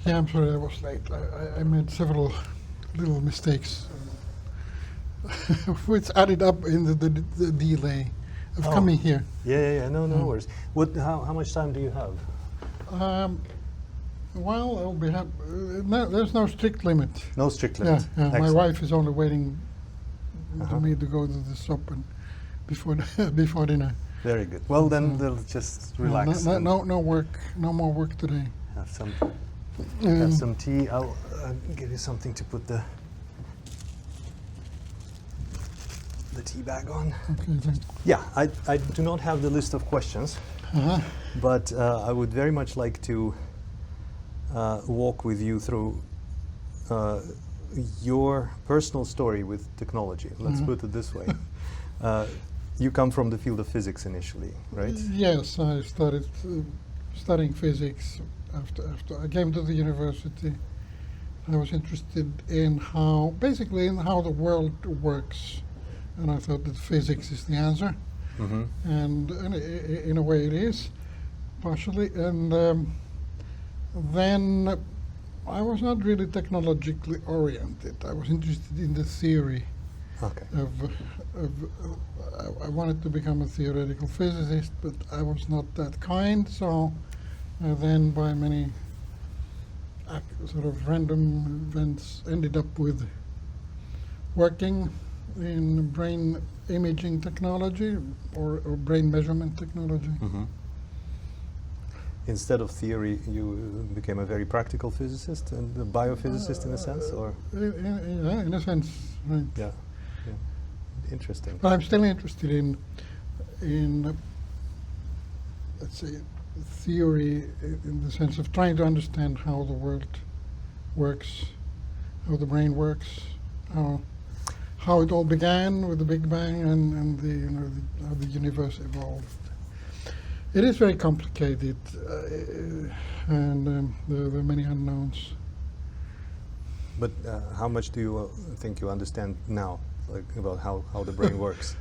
Yeah, I'm sorry I was late. I made several little mistakes, which added up in the delay of coming here. Yeah. No worries. How much time do you have? Well, I'll be happy. No, there's no strict limit. No strict limit. Yeah, my Excellent. wife is only waiting Uh-huh. to me to go to the shop and before dinner. Very good. Well, then they'll just relax. and No work, no more work today. Have some. Um, Have some tea. I'll give you something to put the tea bag on. Okay, thanks. Yeah, I do not have the list of questions, Uh-huh. but I would very much like to walk with you through your personal story with technology. Let's put it this way. You come from the field of physics initially, right? Yes, I started studying physics after I came to the university. I was interested in basically in how the world works, and I thought that physics is the answer. Mm-hmm. And in a way it is, partially. And then I was not really technologically oriented. I was interested in the theory. Okay. I wanted to become a theoretical physicist, but I was not that kind. So then, by many sort of random events, ended up with working in brain imaging technology or brain measurement technology. Mm-hmm. Instead of theory, you became a very practical physicist and a biophysicist in a sense, or? In a sense, right. Yeah. Interesting. But I'm still interested in let's say, theory in the sense of trying to understand how the world works, how the brain works, how it all began with the Big Bang and how the universe evolved. It is very complicated, and there are many unknowns. But how much do you think you understand now, like about how the brain works?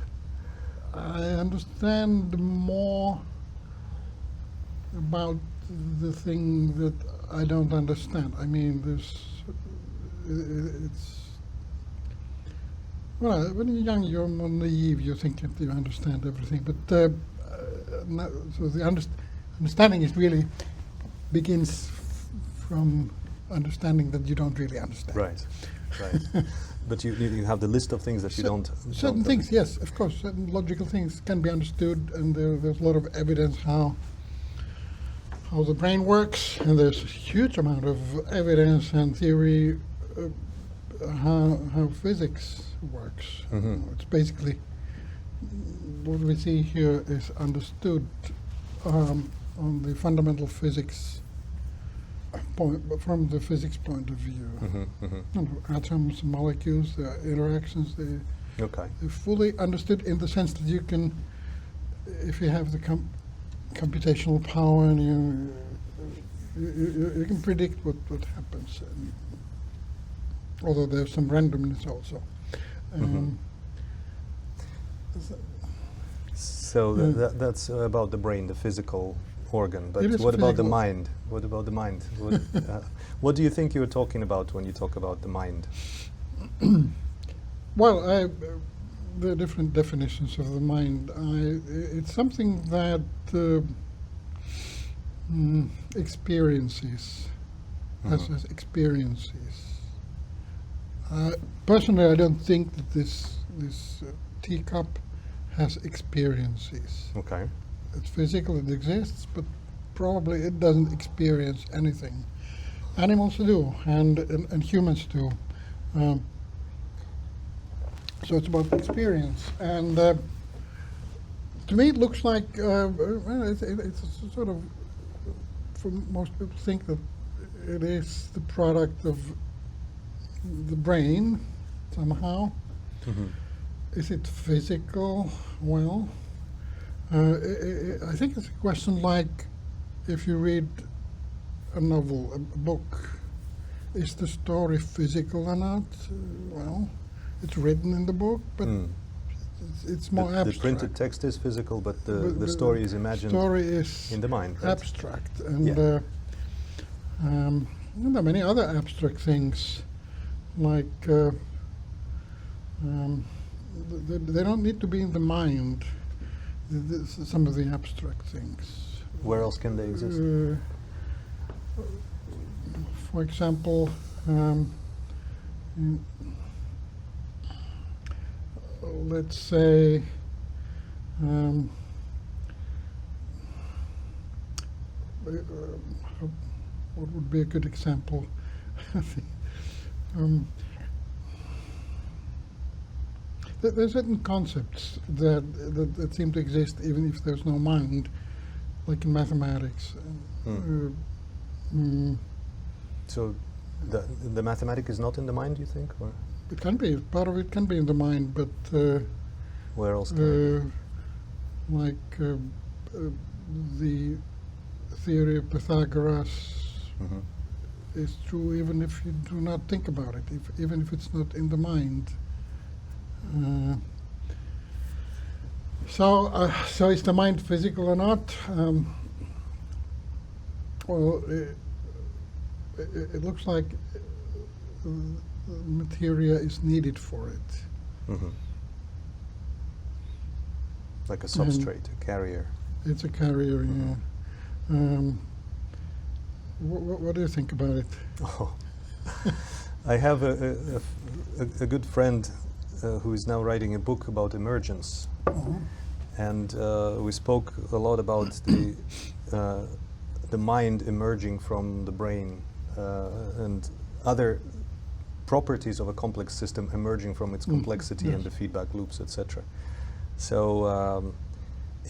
I understand more about the thing that I don't understand. I mean, it's well, when you're young, you're more naive. You think that you understand everything, but so the understanding is really begins from understanding that you don't really understand. Right. But you have the list of things that you don't. Certain things, yes, of course. Certain logical things can be understood, and there's a lot of evidence how the brain works, and there's a huge amount of evidence and theory how physics works. Mm-hmm. It's basically what we see here is understood on the fundamental physics point, from the physics point of view. Mm-hmm. Mm-hmm. Atoms, molecules, their interactions, they're fully understood in the sense that you can, if you have the computational power, and you can predict what happens. And although there's some randomness also. So that's about the brain, the physical organ. But It is what about the physical. mind? What about the mind? What do you think you're talking about when you talk about the mind? Well, there are different definitions of the mind. It's something that experiences, has experiences. Personally, I don't think that this teacup has experiences. Okay. It's physical, it exists, but probably it doesn't experience anything. Animals do, and humans do. So it's about experience. And to me, it looks like it's a sort of, for most people, think that it is the product of the brain somehow. Mm-hmm. Is it physical? Well, I think it's a question like if you read a novel, a book, is the story physical or not? Well, it's written in the book, but it's more abstract. The printed text is physical, but the story is imagined story is in the mind. Right? abstract. And there are many other abstract things, like they don't need to be in the mind. Some of the abstract things. Where else can they exist? For example, let's say what would be a good example? There are certain concepts that seem to exist even if there's no mind, like in mathematics. So the mathematic is not in the mind, you think? Or It can be, part of it can be in the mind, but where else can it be? like the theory of Pythagoras is true even if you do not think about it, even if it's not in the mind. So is the mind physical or not? Well, it looks like materia is needed for it. Like a substrate, a carrier. It's a carrier, yeah. What do you think about it? Oh. I have a good friend who is now writing a book about emergence. And we spoke a lot about the mind emerging from the brain and other properties of a complex system emerging from its complexity and the feedback loops, etc. So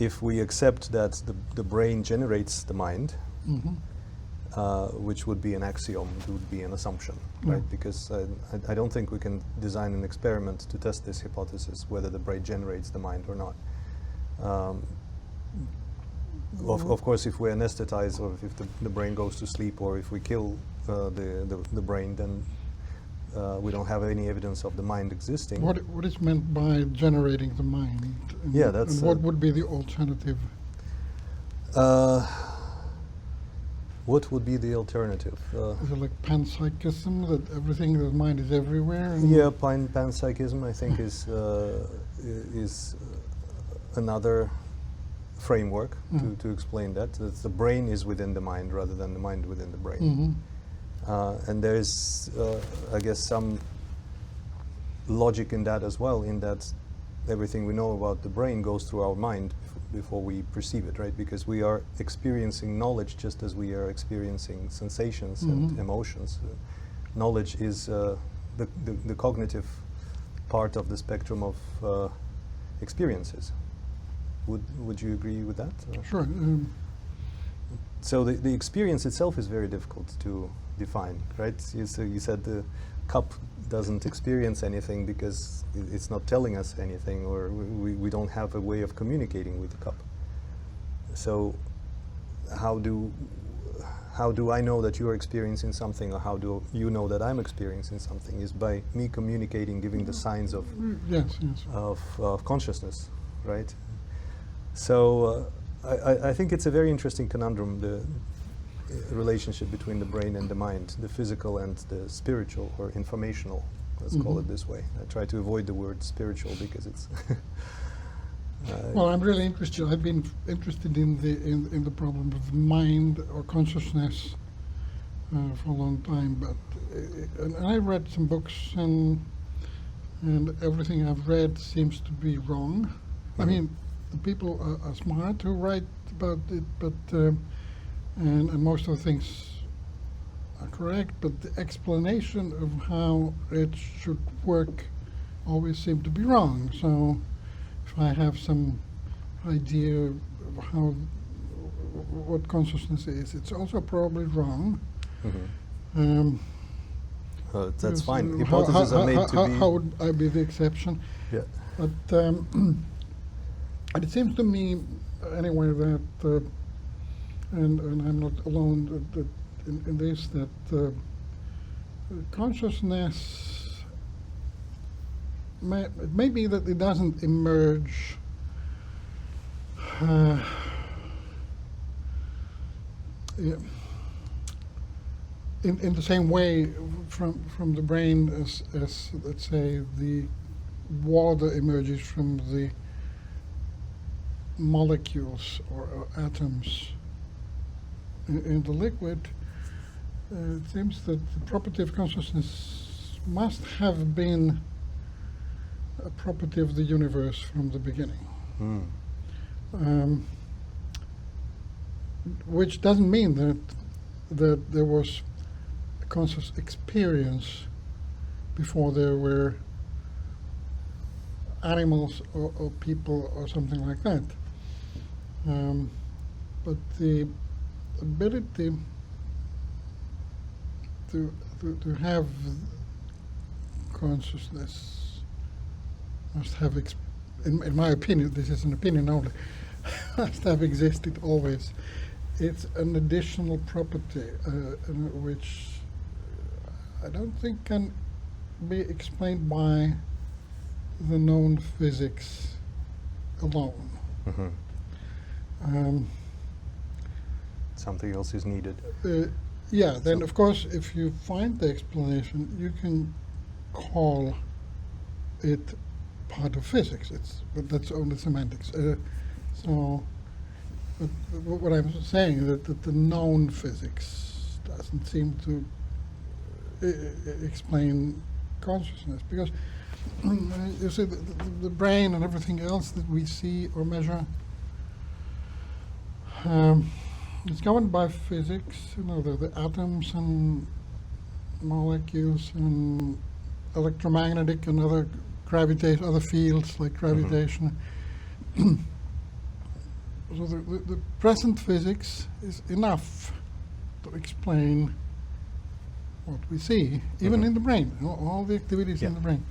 if we accept that the brain generates the mind, which would be an axiom, it would be an assumption, right? Because I don't think we can design an experiment to test this hypothesis, whether the brain generates the mind or not. Of course, if we anesthetize, or if the brain goes to sleep, or if we kill the brain, then we don't have any evidence of the mind existing. What is meant by generating the mind? And, yeah, that's. And what would be the alternative? What would be the alternative? Is it like panpsychism, that everything in the mind is everywhere? Yeah, panpsychism, I think, is another framework to explain that. The brain is within the mind rather than the mind within the brain. And there is, I guess, some logic in that as well, in that everything we know about the brain goes through our mind before we perceive it, right? Because we are experiencing knowledge just as we are experiencing sensations and emotions. Knowledge is the cognitive part of the spectrum of experiences. Would you agree with that? Sure. So the experience itself is very difficult to define, right? You said the cup doesn't experience anything because it's not telling us anything, or we don't have a way of communicating with the cup. So how do I know that you are experiencing something, or how do you know that I'm experiencing something? Is by me communicating, giving the signs of of consciousness, right? So I think it's a very interesting conundrum, the relationship between the brain and the mind, the physical and the spiritual or informational, let's call it this way. I try to avoid the word spiritual because it's well, I'm really interested. I've been interested in the problem of mind or consciousness for a long time, but and I read some books, and everything I've read seems to be wrong. I mean, the people are smart who write about it, but and most of the things are correct, but the explanation of how it should work always seem to be wrong. So if I have some idea of what consciousness is, it's also probably wrong. That's fine. Hypotheses are made to be. How would I be the exception? Yeah. But it seems to me, anyway, that and I'm not alone in this, that consciousness may be that it doesn't emerge . in the same way from the brain as let's say the water emerges from the molecules or atoms in the liquid, it seems that the property of consciousness must have been a property of the universe from the beginning. Which doesn't mean that there was a conscious experience before there were animals or people or something like that. But the ability to have consciousness must have, in my opinion, this is an opinion only, must have existed always. It's an additional property which I don't think can be explained by the known physics alone. Something else is needed. Yeah, then So- of course if you find the explanation, you can call it part of physics. But that's only semantics. But what I'm saying is that the known physics doesn't seem to explain consciousness, because you see the brain and everything else that we see or measure, it's governed by physics. You know, the atoms and molecules and electromagnetic and other gravitation, other fields like gravitation. So the present physics is enough to explain what we see, even in the brain, all the activities in the brain.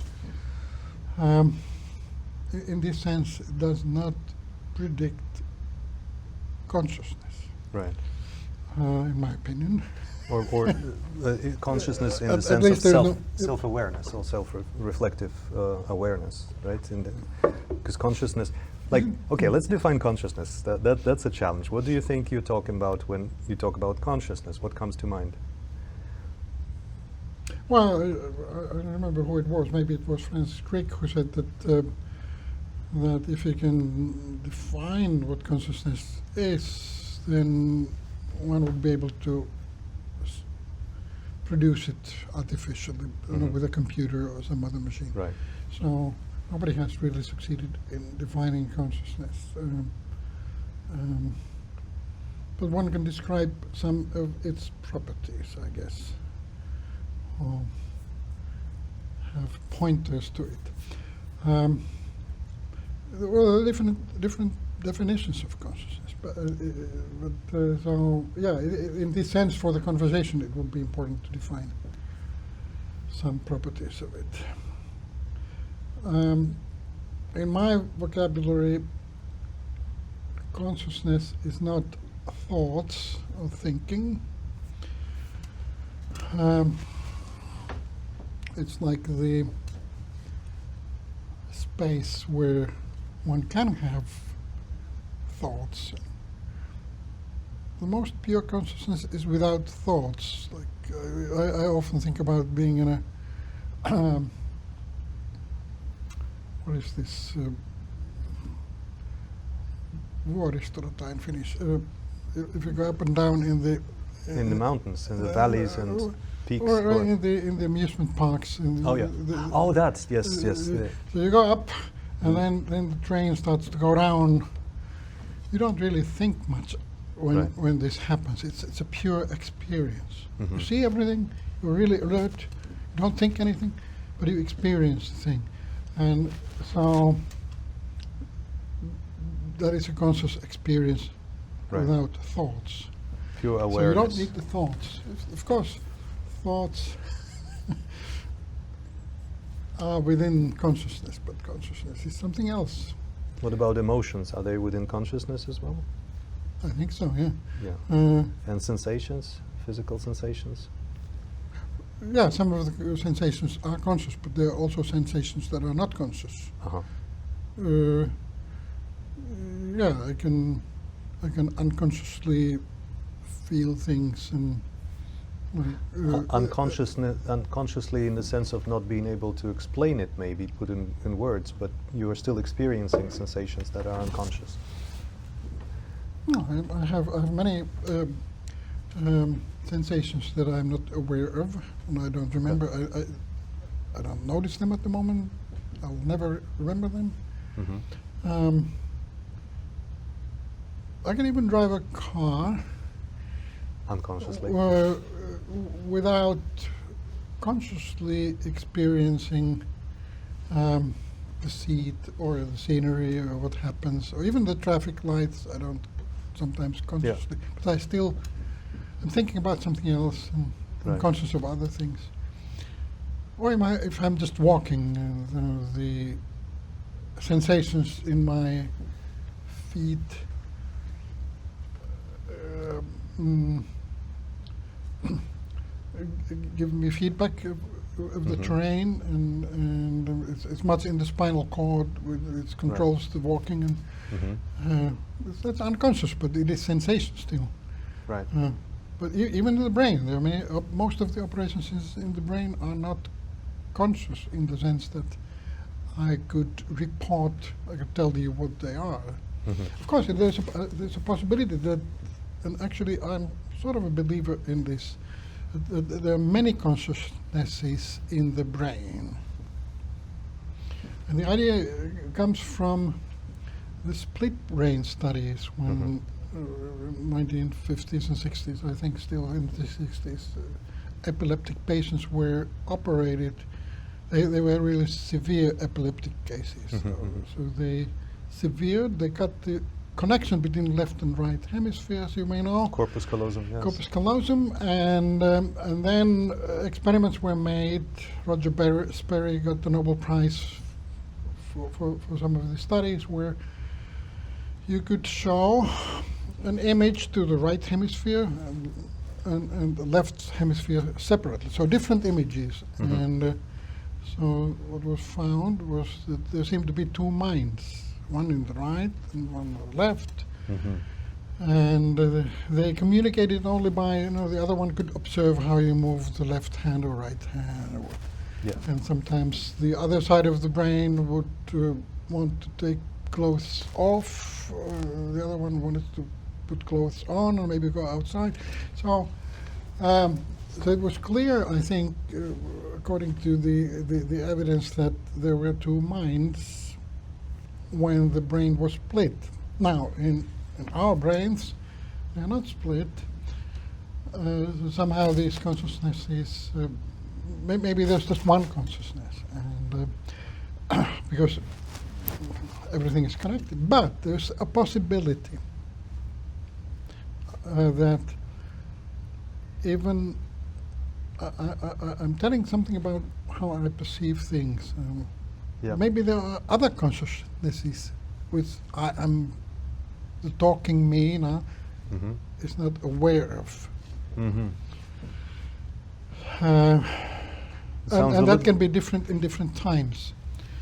In this sense, it does not predict consciousness, Right. in my opinion. Or consciousness in At the sense of least there's no- self-awareness or self-reflective awareness, right? Because consciousness, like, okay, let's define consciousness. That's a challenge. What do you think you're talking about when you talk about consciousness? What comes to mind? Well, I don't remember who it was. Maybe it was Francis Crick who said that if you can define what consciousness is, then one would be able to produce it artificially, you know, with a computer or some other machine. Right. So nobody has really succeeded in defining consciousness. But one can describe some of its properties, I guess, or have pointers to it. Well, there are different definitions of consciousness, but so yeah, in this sense, for the conversation, it would be important to define some properties of it. In my vocabulary, consciousness is not thoughts or thinking. It's like the space where one can have thoughts. The most pure consciousness is without thoughts. Like I often think about being in a what is this? Vuoristorata in Finnish. If you go up and down in the mountains, in the valleys and peaks. or in the amusement parks. Oh yeah. Oh, that's yes. So you go up, and then the train starts to go down. You don't really think much when this happens. It's a pure experience. You see everything. You're really alert. You don't think anything, but you experience the thing, and so that is a conscious experience without thoughts. Pure awareness. So you don't need the thoughts. Of course, thoughts are within consciousness, but consciousness is something else. What about emotions? Are they within consciousness as well? I think so, yeah. Yeah. And sensations, physical sensations? Yeah, some of the sensations are conscious, but there are also sensations that are not conscious. Yeah, I can unconsciously feel things and Unconsciously in the sense of not being able to explain it, maybe put in words, but you are still experiencing sensations that are unconscious. No, I have many sensations that I'm not aware of, and I don't remember. I don't notice them at the moment. I'll never remember them. Mm-hmm. I can even drive a car Unconsciously. without consciously experiencing the seat or the scenery or what happens, or even the traffic lights. I don't sometimes consciously, but I'm thinking about something else and I'm Right. conscious of other things. Or if I'm just walking, the sensations in my feet give me feedback of the Mhm. terrain, and it's much in the spinal cord. It controls the walking, and Mm-hmm. that's unconscious, but it is sensation still. Right. But even in the brain, there are many, most of the operations in the brain are not conscious in the sense that I could tell you what they are. Mm-hmm. Of course, there's a possibility that, and actually I'm sort of a believer in this, that there are many consciousnesses in the brain. And the idea comes from the split brain studies when 1950s and 60s, I think still in the 60s, epileptic patients were operated. They were really severe epileptic cases. So they cut the connection between left and right hemispheres, you may know. Corpus callosum, yes. Corpus callosum, and then experiments were made. Roger Sperry got the Nobel Prize for some of the studies where you could show an image to the right hemisphere and the left hemisphere separately, so different images. And so what was found was that there seemed to be two minds, one in the right and one on the left. And they communicated only by, the other one could observe how you move the left hand or right hand. Yeah. And sometimes the other side of the brain would want to take clothes off, or the other one wanted to put clothes on or maybe go outside. So, so it was clear, I think, according to the evidence, that there were two minds when the brain was split. Now, in our brains, they're not split. Somehow these consciousnesses, maybe there's just one consciousness, and because everything is connected. But there's a possibility that even I'm telling something about how I perceive things. Maybe there are other consciousnesses which the talking me now is not aware of. And that can be different in different times.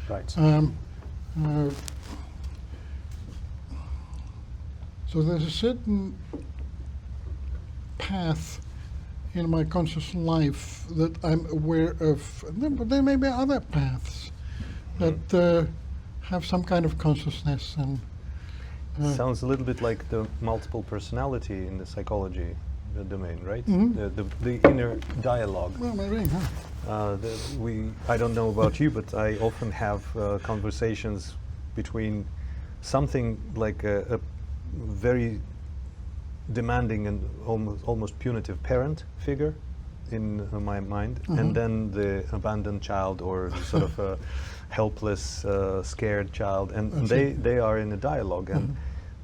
Right. So there's a certain path in my conscious life that I'm aware of. But there may be other paths that have some kind of consciousness. And sounds a little bit like the multiple personality in the psychology domain, right? The inner dialogue. well, maybe, huh? I don't know about you, but I often have conversations between something like a very demanding and almost punitive parent figure in my mind, and then the abandoned child or sort of a helpless, scared child, and they are in a dialogue, and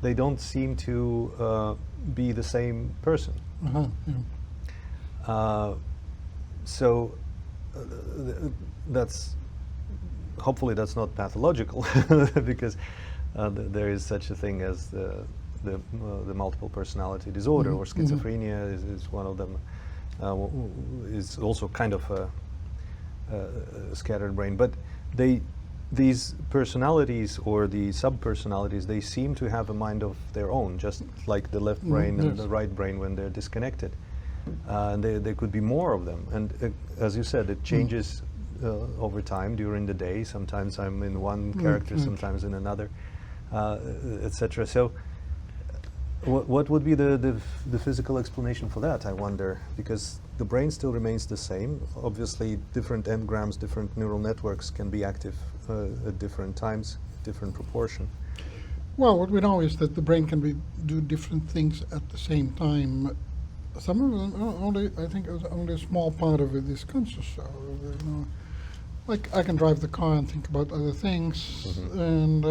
they don't seem to be the same person. So hopefully that's not pathological, because there is such a thing as the multiple personality disorder, or schizophrenia is one of them. Is also kind of a scattered brain, but these personalities or the sub-personalities, they seem to have a mind of their own, just like the left brain and the right brain when they're disconnected. And there could be more of them. And as you said, it changes over time during the day. Sometimes I'm in one character, sometimes in another, etc. So what would be the physical explanation for that, I wonder? Because the brain still remains the same. Obviously, different engrams, different neural networks can be active at different times, different proportion. Well, what we know is that the brain can do different things at the same time. Some of them only, I think, only a small part of it is conscious. So, you know, like I can drive the car and think about other things, and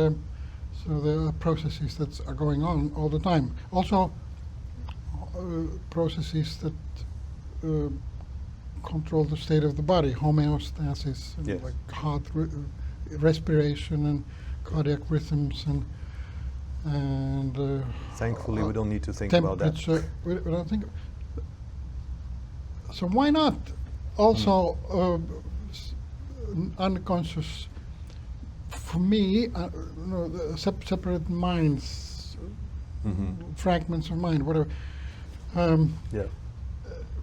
so there are processes that are going on all the time. Also, processes that control the state of the body, homeostasis, and Yes. like heart respiration and cardiac rhythms and Thankfully, we don't need to think about that. temperature. We don't think. So why not also unconscious? For me, you know, the separate minds, fragments of mind, whatever. Yeah.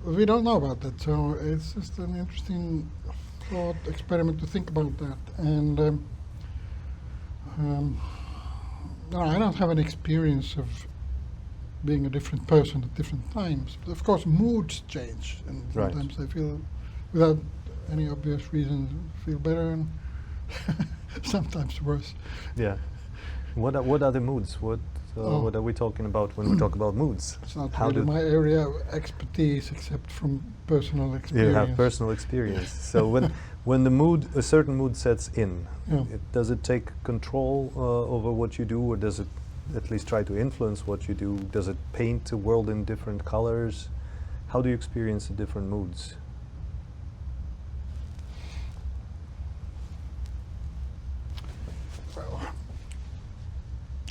We don't know about that, so it's just an interesting thought experiment to think about that. And no, I don't have an experience of being a different person at different times. But of course, moods change, and Right. sometimes I feel, without any obvious reason, feel better, and sometimes worse. Yeah. What are the moods? What are we talking about when we talk about moods? It's not How really do- my area of expertise, except from personal experience. You have personal experience. So when a certain mood sets in, Yeah. does it take control over what you do, or does it at least try to influence what you do? Does it paint the world in different colors? How do you experience the different moods?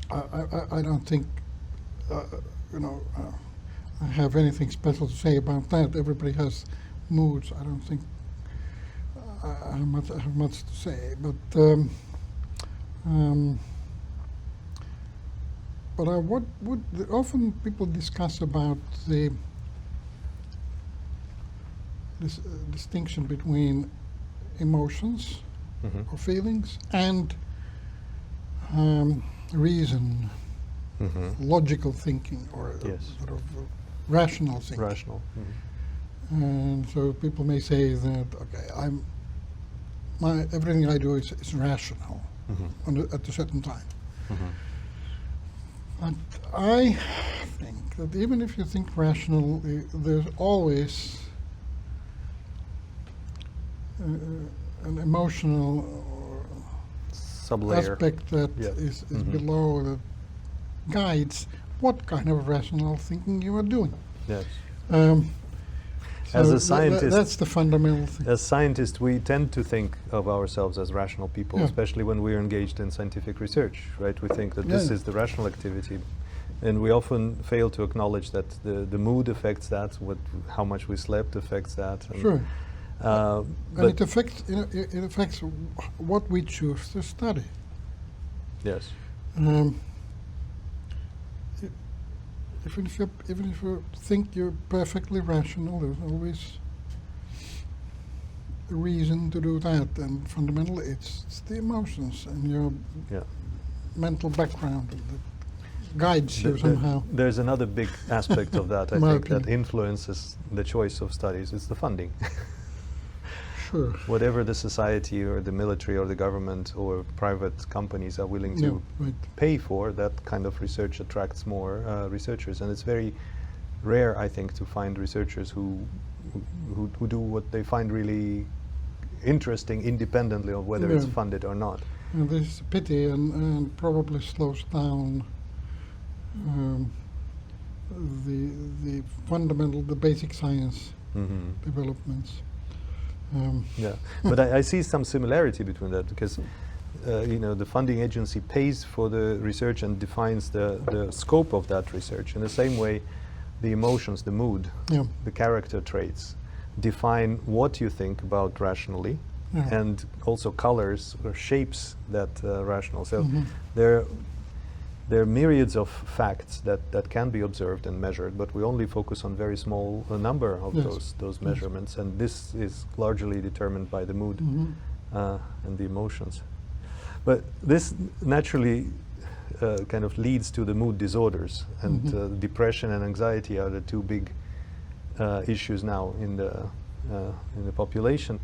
I don't think, you know, I have anything special to say about that. Everybody has moods. I don't think I have much to say. But what would often people discuss about the this distinction between emotions or feelings and reason, logical thinking, or Yes. sort of rational thinking. Rational. And so people may say that, okay, everything I do is rational at a certain time. But I think that even if you think rationally, there's always an emotional Sublayer. aspect that Yeah. is below, that guides what kind of rational thinking you are doing. Yes. So As a scientist, that's the fundamental thing. As scientists, we tend to think of ourselves as rational people, Yeah. especially when we're engaged in scientific research, right? We think that this Yeah. is the rational activity, and we often fail to acknowledge that the mood affects that, how much we slept affects that. And, Sure. And but it affects, it affects what we choose to study. yes, Even if you think you're perfectly rational, there's always a reason to do that. And fundamentally, it's the emotions and your yeah. mental background that guides you somehow. There's another big aspect of that, I My think, that opinion. influences the choice of studies. It's the funding. Sure. Whatever the society or the military or the government or private companies are willing to Yeah, right. pay for, that kind of research attracts more researchers, and it's very rare, I think, to find researchers who do what they find really interesting, independently of whether it's Yeah. funded or not. And this is a pity, and probably slows down the fundamental, the basic science developments. Yeah, but I see some similarity between that, because the funding agency pays for the research and defines the scope of that research. In the same way, the emotions, the mood, Yeah. the character traits define what you think about rationally, Yeah. and also colors or shapes that rational. So Mhm. there are myriads of facts that can be observed and measured, but we only focus on very small number of Yes. those measurements, and this is largely determined by the mood and the emotions. But this naturally kind of leads to the mood disorders, and depression and anxiety are the two big issues now in the population.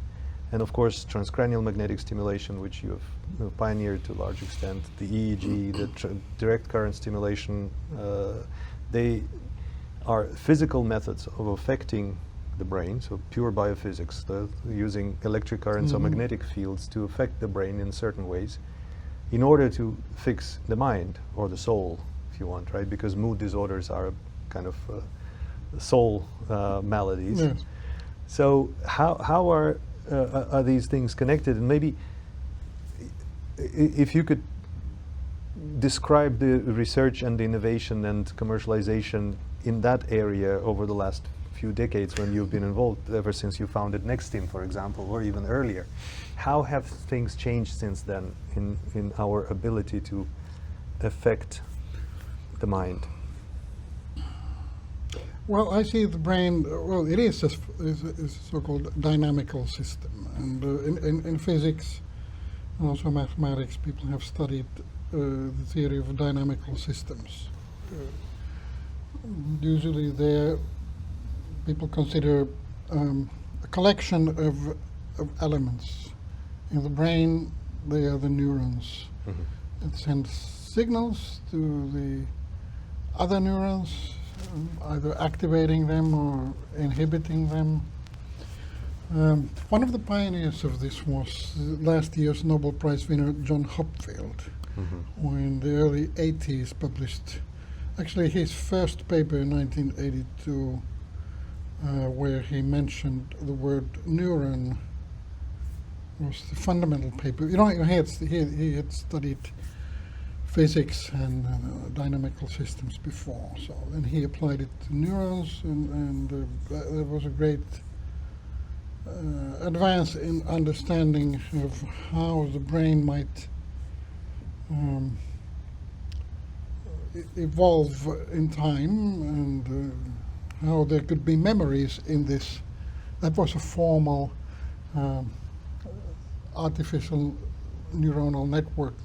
And of course, transcranial magnetic stimulation, which you have pioneered to a large extent, the EEG, the direct current stimulation, they are physical methods of affecting the brain, so pure biophysics, using electric currents or magnetic fields to affect the brain in certain ways in order to fix the mind or the soul, if you want, right? Because mood disorders are kind of soul maladies. Yes. So how are these things connected? And maybe if you could describe the research and the innovation and commercialization in that area over the last few decades when you've been involved, ever since you founded Nextim, for example, or even earlier. How have things changed since then in our ability to affect the mind? Well, I see the brain, well, it is a so-called dynamical system. And in physics and also mathematics, people have studied the theory of dynamical systems. Usually people consider a collection of elements. In the brain, they are the neurons. It sends signals to the other neurons, either activating them or inhibiting them. One of the pioneers of this was last year's Nobel Prize winner John Hopfield, who in the early 80s published actually his first paper in 1982, where he mentioned the word neuron. Was the fundamental paper. You know, he had studied physics and dynamical systems before, so then he applied it to neurons, and there was a great advance in understanding of how the brain might evolve in time, and how there could be memories in this. That was a formal artificial neuronal network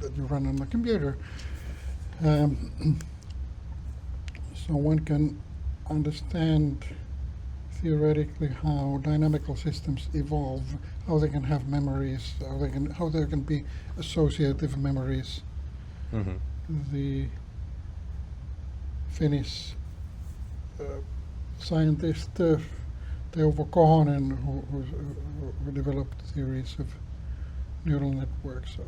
that you run on a computer. So one can understand theoretically how dynamical systems evolve, how they can have memories, how there can be associative memories. The Finnish scientist Teuvo Kohonen, who developed theories of neural networks, so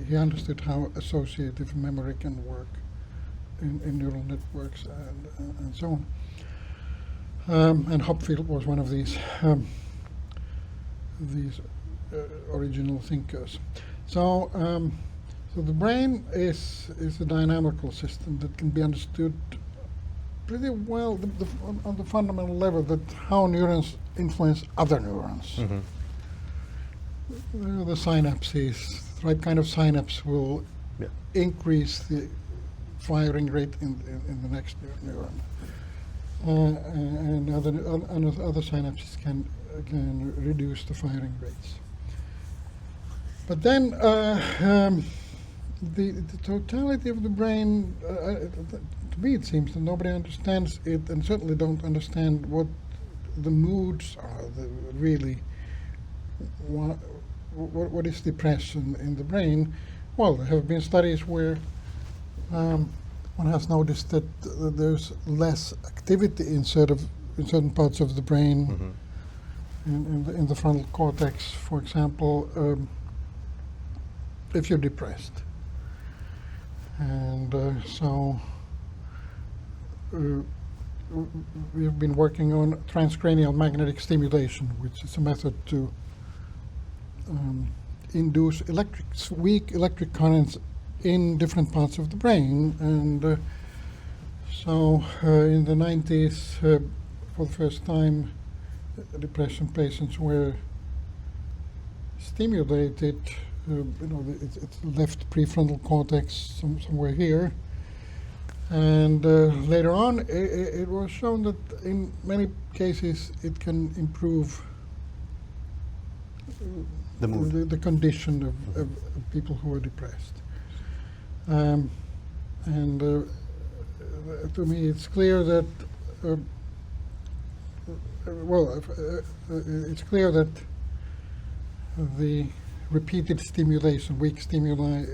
he understood how associative memory can work in neural networks and so on. And Hopfield was one of these original thinkers. So the brain is a dynamical system that can be understood pretty well on the fundamental level, that how neurons influence other neurons. The synapses, the right kind of synapse will increase the firing rate in the next neuron. And other synapses can reduce the firing rates. But then the totality of the brain, to me it seems that nobody understands it, and certainly don't understand what the moods are, really what is depression in the brain. Well, there have been studies where one has noticed that there's less activity in certain parts of the brain, in the frontal cortex, for example, if you're depressed. And so we've been working on transcranial magnetic stimulation, which is a method to induce weak electric currents in different parts of the brain. And so in the 90s, for the first time, depression patients were stimulated it's left prefrontal cortex somewhere here. And later on, it was shown that in many cases it can improve The mood. the condition of people who are depressed. And to me, it's clear that it's clear that the repeated stimulation, weak stimuli,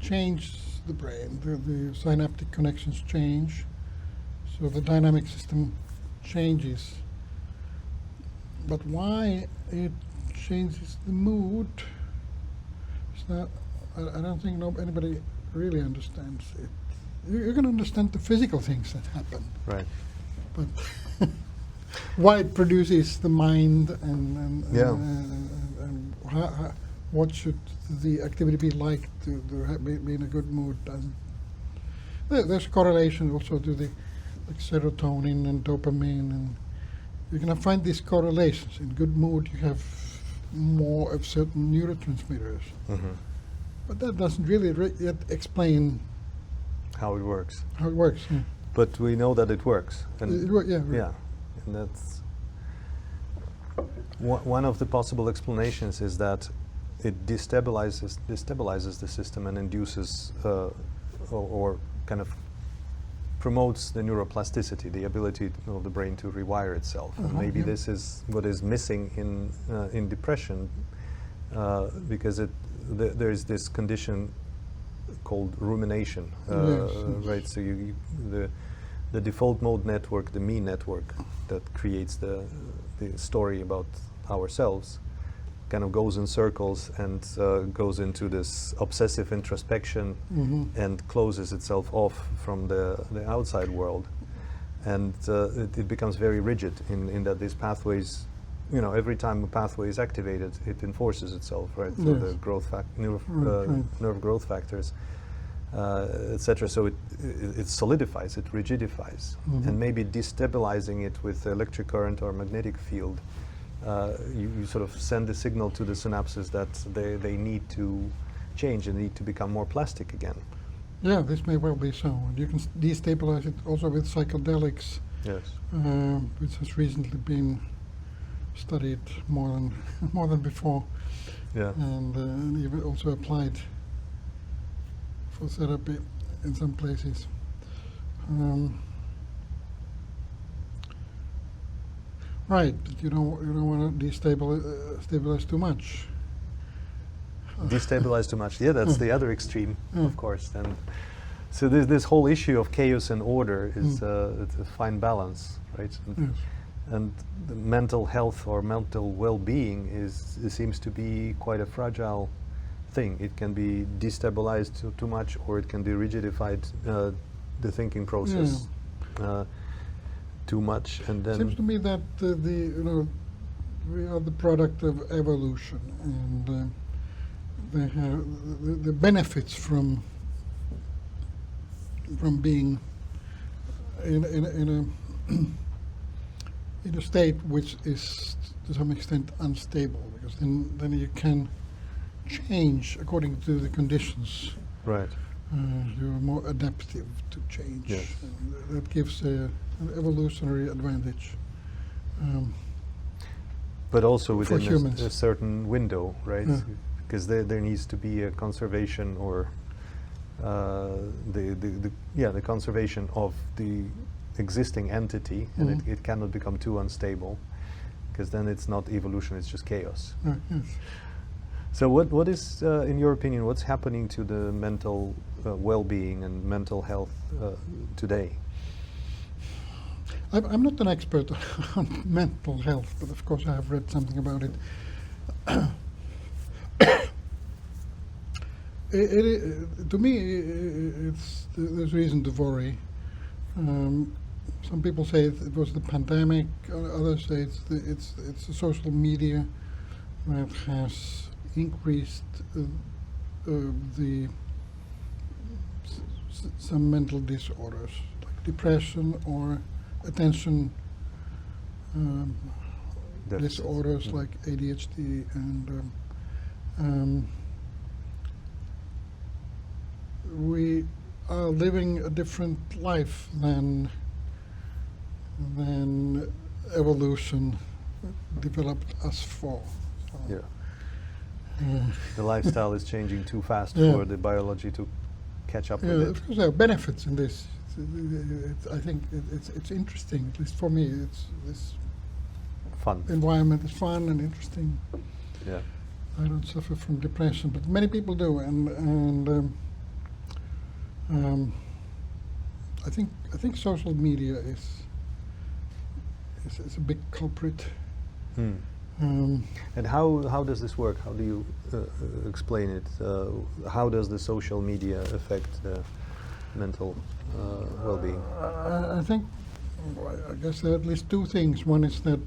change the brain. The synaptic connections change, so the dynamic system changes. But why it changes the mood, I don't think anybody really understands it. You can understand the physical things that happen, Right. but why it produces the mind and what should the activity be like to be in a good mood? There's correlation also to the like serotonin and dopamine, and you can find these correlations. In good mood, you have more of certain neurotransmitters, but that doesn't really yet explain How it works. how it works. Yeah. But we know that it works. And Yeah, right. yeah, and that's one of the possible explanations is that it destabilizes the system and induces or kind of promotes the neuroplasticity, the ability of the brain to rewire itself. And maybe this is what is missing in depression, because there is this condition called rumination, right? So the default mode network, the me network, that creates the story about ourselves, kind of goes in circles and goes into this obsessive introspection and closes itself off from the outside world, and it becomes very rigid in that these pathways, every time a pathway is activated, it enforces itself, right, through the growth nerve growth factors, etc. So it solidifies, it rigidifies, and maybe destabilizing it with electric current or magnetic field, you sort of send a signal to the synapses that they need to change and need to become more plastic again. Yeah, this may well be so. And you can destabilize it also with psychedelics, Yes. which has recently been studied more than before, Yeah. and even also applied for therapy in some places. Right, but you don't want to stabilize too much. Destabilize too much. Yeah, that's the other extreme, of course. And so this whole issue of chaos and order is it's a fine balance, right? Yes. And the mental health or mental well-being seems to be quite a fragile thing. It can be destabilized too much, or it can be rigidified, the thinking process too much, and then Seems to me that we are the product of evolution, and the benefits from being in a state which is to some extent unstable, because then you can change according to the conditions. right. You're more adaptive to change. Yes. And that gives an evolutionary advantage. But also within humans. a certain window, right? Yeah. Because there needs to be a conservation, or the conservation of the existing entity, and it cannot become too unstable, because then it's not evolution, it's just chaos. Yes. So what is, in your opinion, what's happening to the mental well-being and mental health today? I'm not an expert on mental health, but of course I have read something about it. To me, there's reason to worry. Some people say it was the pandemic. Others say it's the social media that has increased some mental disorders, like depression or attention disorders like ADHD and we are living a different life than evolution developed us for. So, Yeah. uh, The lifestyle is changing too fast Yeah. for the biology to catch up yeah, with it. of course there are benefits in this. I think it's interesting, at least for me. This Fun. environment is fun and interesting. Yeah. I don't suffer from depression, but many people do, and I think social media is a big culprit. Hmm. And how does this work? How do you explain it? How does the social media affect the mental well-being? I think, I guess there are at least two things. One is that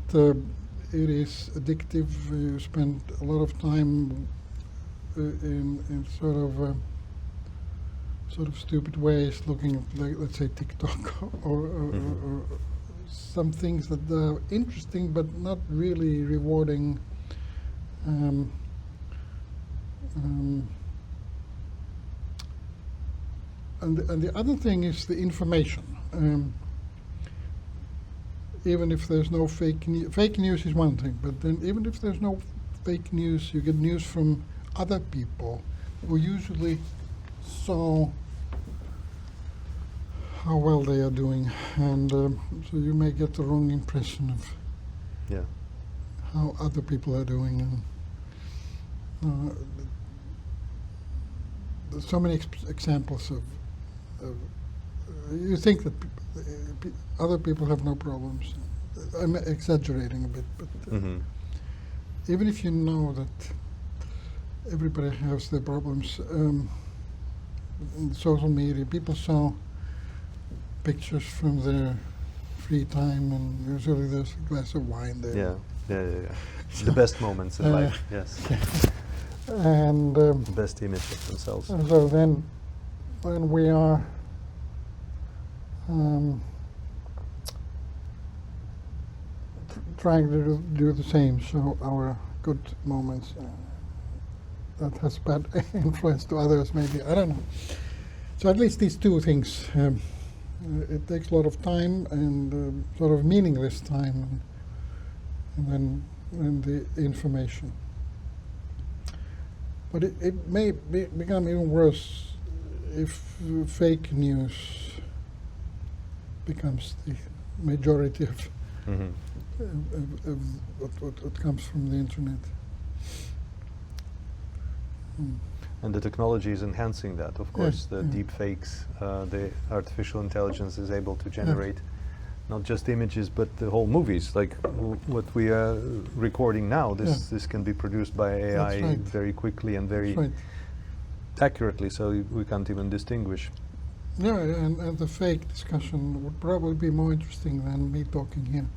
it is addictive. You spend a lot of time in sort of stupid ways, looking at, like, let's say, TikTok or some things that are interesting but not really rewarding. And the other thing is the information. Even if there's no fake news is one thing, but then even if there's no fake news, you get news from other people who usually saw how well they are doing, and so you may get the wrong impression of Yeah. how other people are doing. And there's so many examples of you think that other people have no problems. I'm exaggerating a bit, but even if you know that everybody has their problems, in social media, people saw pictures from their free time, and usually there's a glass of wine there. Yeah. The best moments in life. Yes. And The best image of themselves. so then, when we are trying to do the same, so our good moments, that has bad influence to others, maybe, I don't know. So at least these two things. It takes a lot of time, and sort of meaningless time, and then the information. But it may become even worse if fake news becomes the majority of what comes from the internet. And the technology is enhancing that, of course. The deep fakes, the artificial intelligence is able to generate not just images, but the whole movies. Like what we are recording now, this can be produced by AI very quickly and very accurately, so we can't even distinguish. Yeah, and the fake discussion would probably be more interesting than me talking here.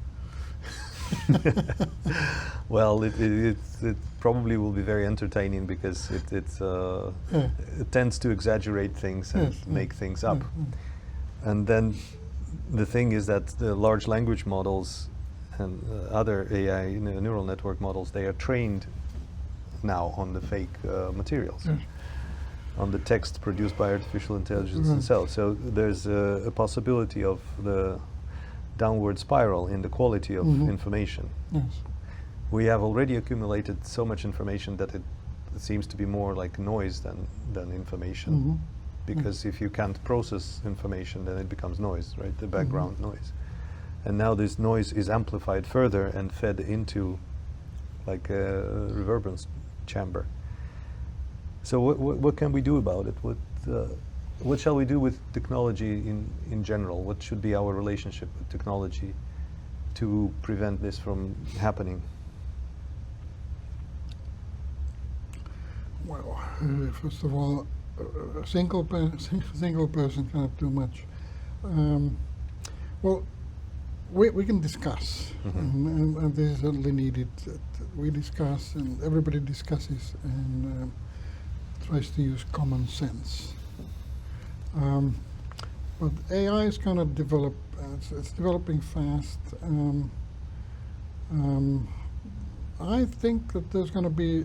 Well, it probably will be very entertaining because it tends to exaggerate things and make things up. And then the thing is that the large language models and other AI neural network models, they are trained now on the fake materials, on the text produced by artificial intelligence itself. So there's a possibility of the downward spiral in the quality of information. Yes. We have already accumulated so much information that it seems to be more like noise than information. Because if you can't process information, then it becomes noise, right? The background noise. And now this noise is amplified further and fed into like a reverberance chamber. So what can we do about it? What shall we do with technology in general? What should be our relationship with technology to prevent this from happening? Well, first of all, a single person cannot do much. Well, we can discuss, and this is certainly needed. That we discuss, and everybody discusses, and tries to use common sense. But AI is going to develop. It's developing fast. I think that there's going to be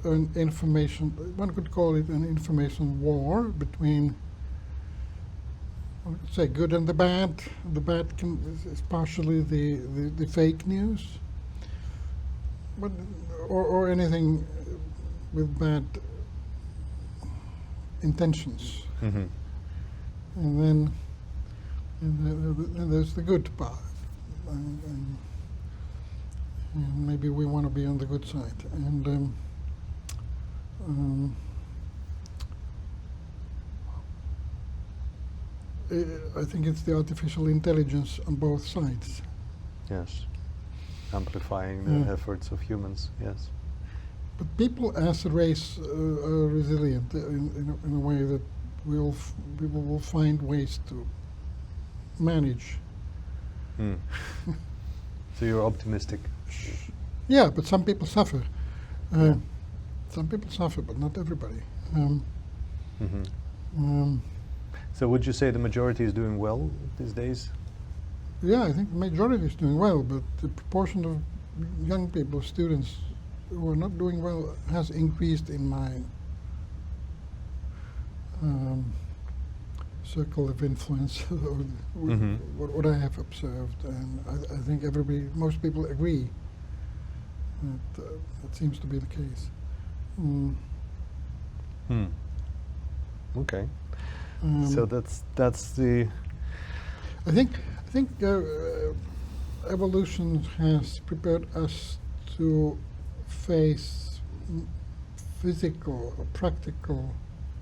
an information, one could call it an information war between, one could say, good and the bad. The bad is partially the fake news, but, or anything with bad intentions. Mm-hmm. And then and there's the good part. And maybe we want to be on the good side. And I think it's the artificial intelligence on both sides. Yes. Amplifying the efforts of humans, yes. But people as a race are resilient in a way that people will find ways to manage. Mm. So you're optimistic. Yeah, but some people suffer. Yeah. Some people suffer, but not everybody. Mm-hmm. So would you say the majority is doing well these days? Yeah, I think the majority is doing well, but the proportion of young people, students, who are not doing well has increased in my circle of influence, or what I have observed, and I think most people agree that that seems to be the case. Okay. So that's the. I think evolution has prepared us to face physical or practical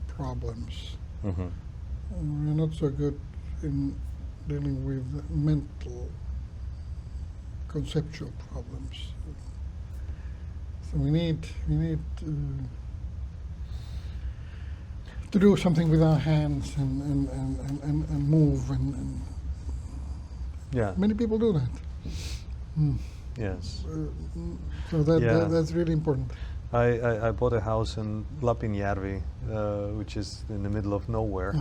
problems. Mm-hmm. We're not so good in dealing with mental, conceptual problems. So we need to do something with our hands and move, and Yeah. many people do that. Yes. So that's really important. I bought a house in Lapinjärvi, which is in the middle of nowhere,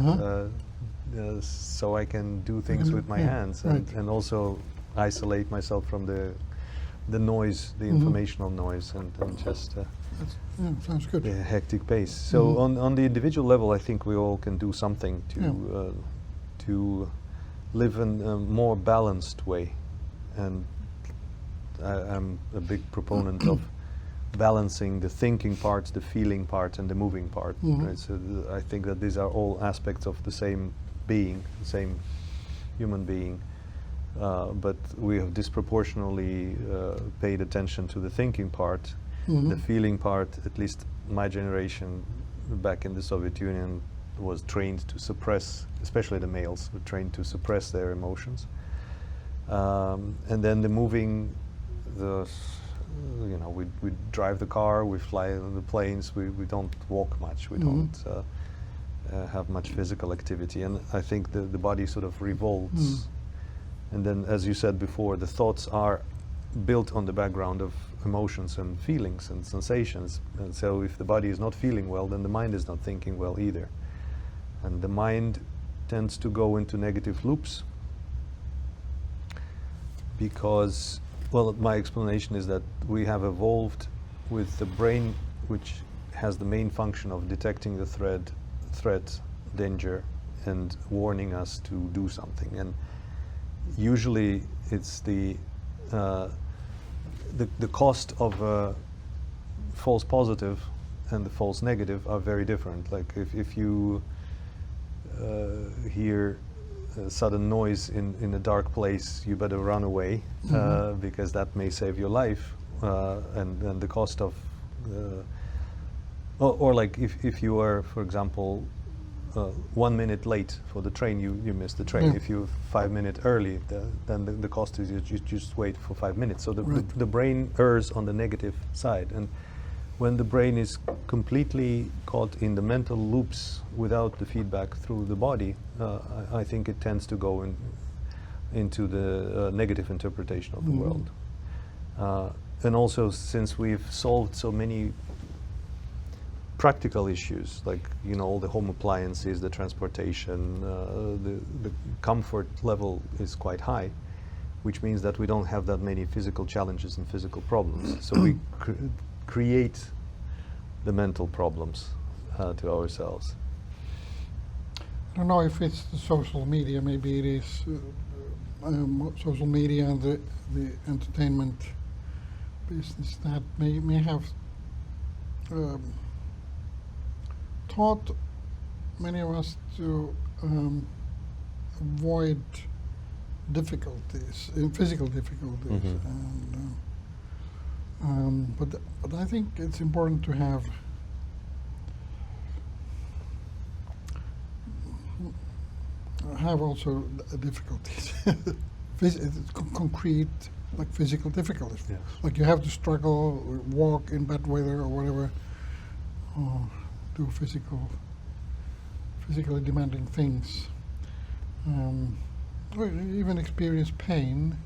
so I can do things with my hands and also isolate myself from the noise, the informational noise, and just Sounds good. the hectic pace. So on the individual level, I think we all can do something to live in a more balanced way, and I'm a big proponent of balancing the thinking part, the feeling part, and the moving part. Right? So I think that these are all aspects of the same being, the same human being. But we have disproportionately paid attention to the thinking part. The feeling part, at least my generation back in the Soviet Union, was trained to suppress, especially the males, were trained to suppress their emotions. And then the moving, we drive the car, we fly on the planes, we don't walk much, we don't have much physical activity. And I think the body sort of revolts. And then, as you said before, the thoughts are built on the background of emotions and feelings and sensations. And so if the body is not feeling well, then the mind is not thinking well either. And the mind tends to go into negative loops because, well, my explanation is that we have evolved with the brain, which has the main function of detecting the threat, danger, and warning us to do something. And usually it's the cost of a false positive and the false negative are very different. Like if you hear a sudden noise in a dark place, you better run away because that may save your life. And the cost of, or like if you are, for example, 1 minute late for the train, you miss the train. If you're 5 minutes early, then the cost is you just wait for 5 minutes. So the brain errs on the negative side. And when the brain is completely caught in the mental loops without the feedback through the body, I think it tends to go into the negative interpretation of the world. And also, since we've solved so many practical issues, like all the home appliances, the transportation, the comfort level is quite high, which means that we don't have that many physical challenges and physical problems. So we create the mental problems to ourselves. I don't know if it's the social media. Maybe it is social media and the entertainment business that may have taught many of us to avoid difficulties, physical difficulties, and but I think it's important to have also difficulties, concrete, like physical difficulties. Yes. Like you have to struggle, or walk in bad weather or whatever, or do physically demanding things, or even experience pain.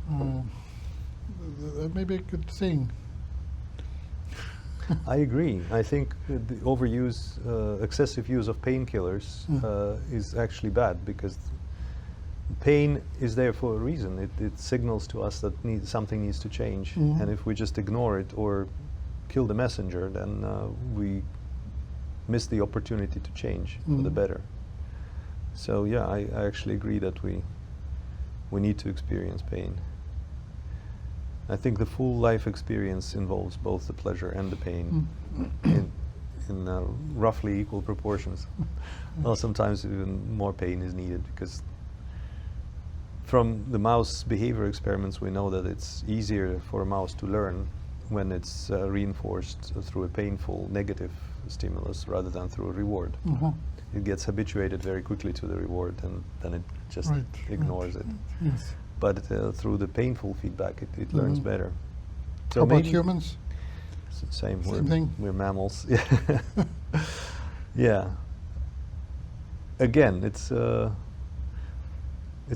That may be a good thing. I agree. I think the overuse, excessive use of painkillers is actually bad, because pain is there for a reason. It signals to us that something needs to change. And if we just ignore it or kill the messenger, then we miss the opportunity to change for the better. So yeah, I actually agree that we need to experience pain. I think the full life experience involves both the pleasure and the pain in roughly equal proportions. Well, sometimes even more pain is needed, because from the mouse behavior experiments we know that it's easier for a mouse to learn when it's reinforced through a painful negative stimulus rather than through a reward. It gets habituated very quickly to the reward, and then it just ignores it. Yes. But through the painful feedback, it learns better. So How about maybe humans? Same thing? We're mammals. Yeah. Again, it's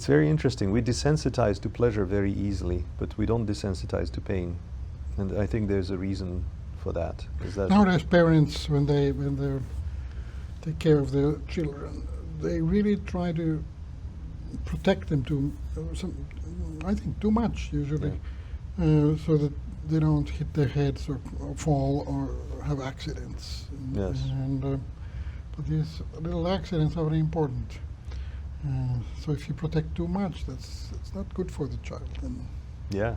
very interesting. We desensitize to pleasure very easily, but we don't desensitize to pain, and I think there's a reason for that. Is that Nowadays, parents, when they take care of their children, they really try to protect them I think too much usually, so that they don't hit their heads or fall or have accidents. Yes. But these little accidents are very important. So if you protect too much, that's not good for the child. And Yeah,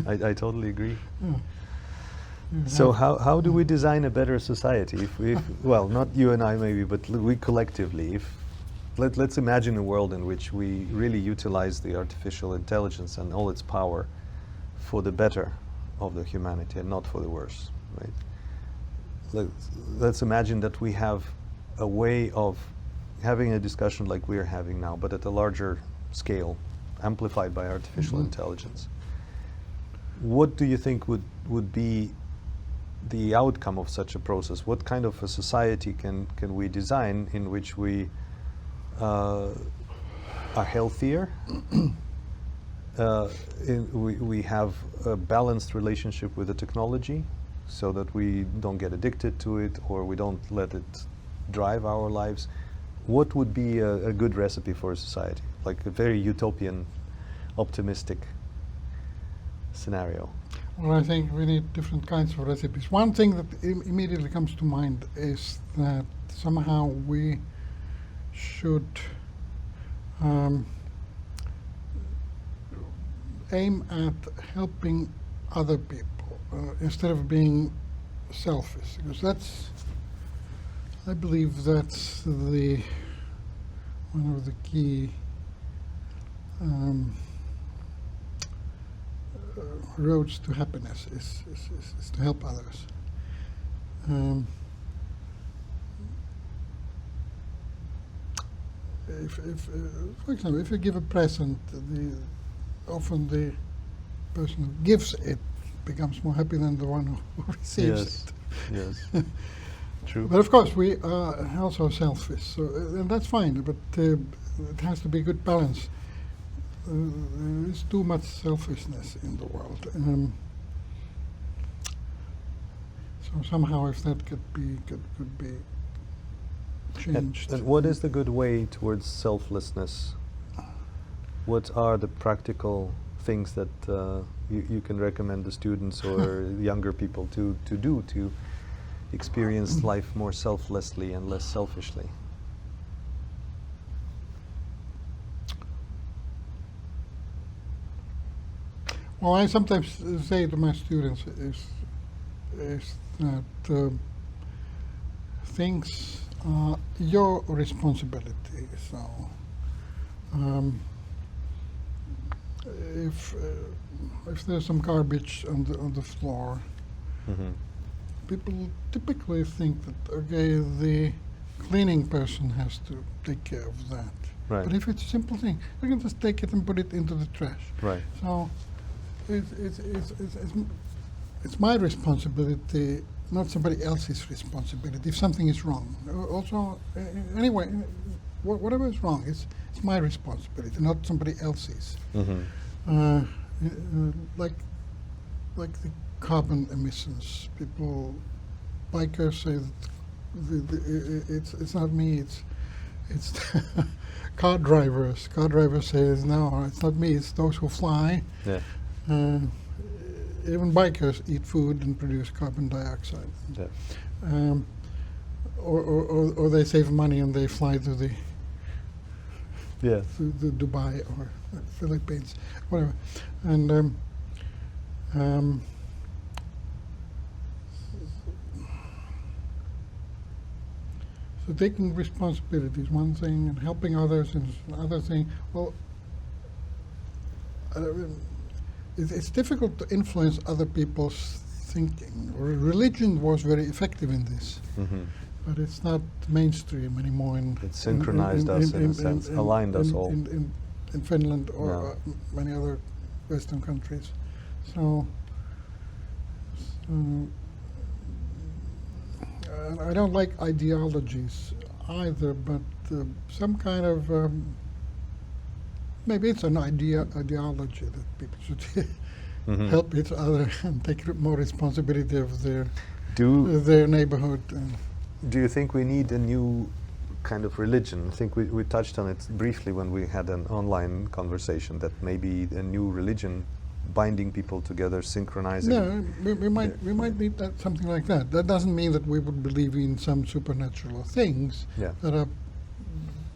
I totally agree. you So have- how do we design a better society? If well, not you and I maybe, but we collectively. Let's imagine a world in which we really utilize the artificial intelligence and all its power for the better of the humanity and not for the worse, right? Let's imagine that we have a way of having a discussion like we're having now, but at a larger scale, amplified by artificial intelligence. What do you think would be the outcome of such a process? What kind of a society can we design in which we are healthier, we have a balanced relationship with the technology, so that we don't get addicted to it or we don't let it drive our lives? What would be a good recipe for a society, like a very utopian, optimistic scenario? Well, I think we need different kinds of recipes. One thing that immediately comes to mind is that somehow we should aim at helping other people instead of being selfish, because I believe that's one of the key roads to happiness is to help others. For example, if you give a present, often the person who gives it becomes more happy than the one who receives it. Yes. True. But of course, we are also selfish, so and that's fine. But it has to be a good balance. There is too much selfishness in the world. So somehow, if that could be changed. And what is the good way towards selflessness? What are the practical things that you can recommend the students or younger people to do to experience life more selflessly and less selfishly? Well, I sometimes say to my students is that things are your responsibility. So if there's some garbage on the floor, Mm-hmm. people typically think that, okay, the cleaning person has to take care of that. Right. But if it's a simple thing, you can just take it and put it into the trash. Right. So it's my responsibility, not somebody else's responsibility, if something is wrong. Also, anyway, whatever is wrong, it's my responsibility, not somebody else's. Mm-hmm. Like the carbon emissions. Bikers say that it's not me, it's car drivers. Car drivers say, no, it's not me, it's those who fly. Yeah. Even bikers eat food and produce carbon dioxide. Yeah. Or they save money and they fly to the Yeah. Dubai or Philippines, whatever. And so taking responsibility is one thing, and helping others is another thing. Well, it's difficult to influence other people's thinking. Religion was very effective in this, Mm-hmm. but it's not mainstream anymore. It synchronized us in a sense, aligned us all. In Finland or Yeah. many other Western countries. So I don't like ideologies either, but some kind of maybe it's an ideology that people should Mm-hmm. help each other and take more responsibility of Do their neighborhood. Do you think we need a new kind of religion? I think we touched on it briefly when we had an online conversation, that maybe a new religion binding people together, synchronizing. No, we might need something like that. That doesn't mean that we would believe in some supernatural things Yeah. that are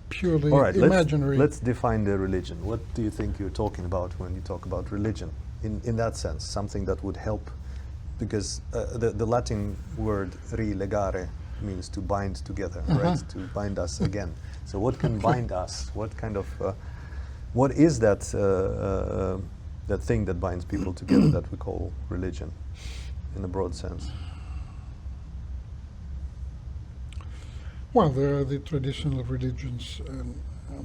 purely All right, imaginary. let's define the religion. What do you think you're talking about when you talk about religion? In that sense, something that would help, because the Latin word relegare means to bind together, right? To bind us again. So what can bind us? What kind of, what is that that thing that binds people together that we call religion, in a broad sense? Well, there are the traditional religions,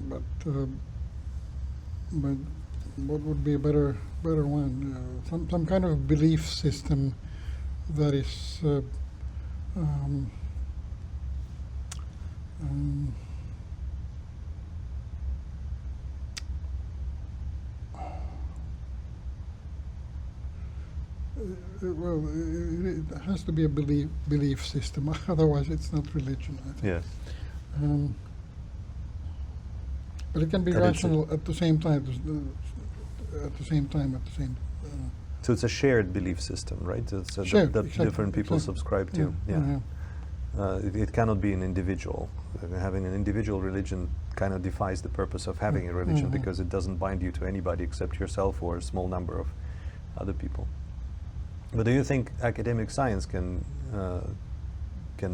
but what would be a better one? Some kind of belief system that is well, it has to be a belief system. Otherwise, it's not religion, I think. Yes. But it can be And it's rational at the same time. So it's a shared belief system, right? It's Shared, that exactly, different people exactly. subscribe to. Yeah. Yeah. It cannot be an individual. Having an individual religion kind of defies the purpose of having a religion, because it doesn't bind you to anybody except yourself or a small number of other people. But do you think academic science can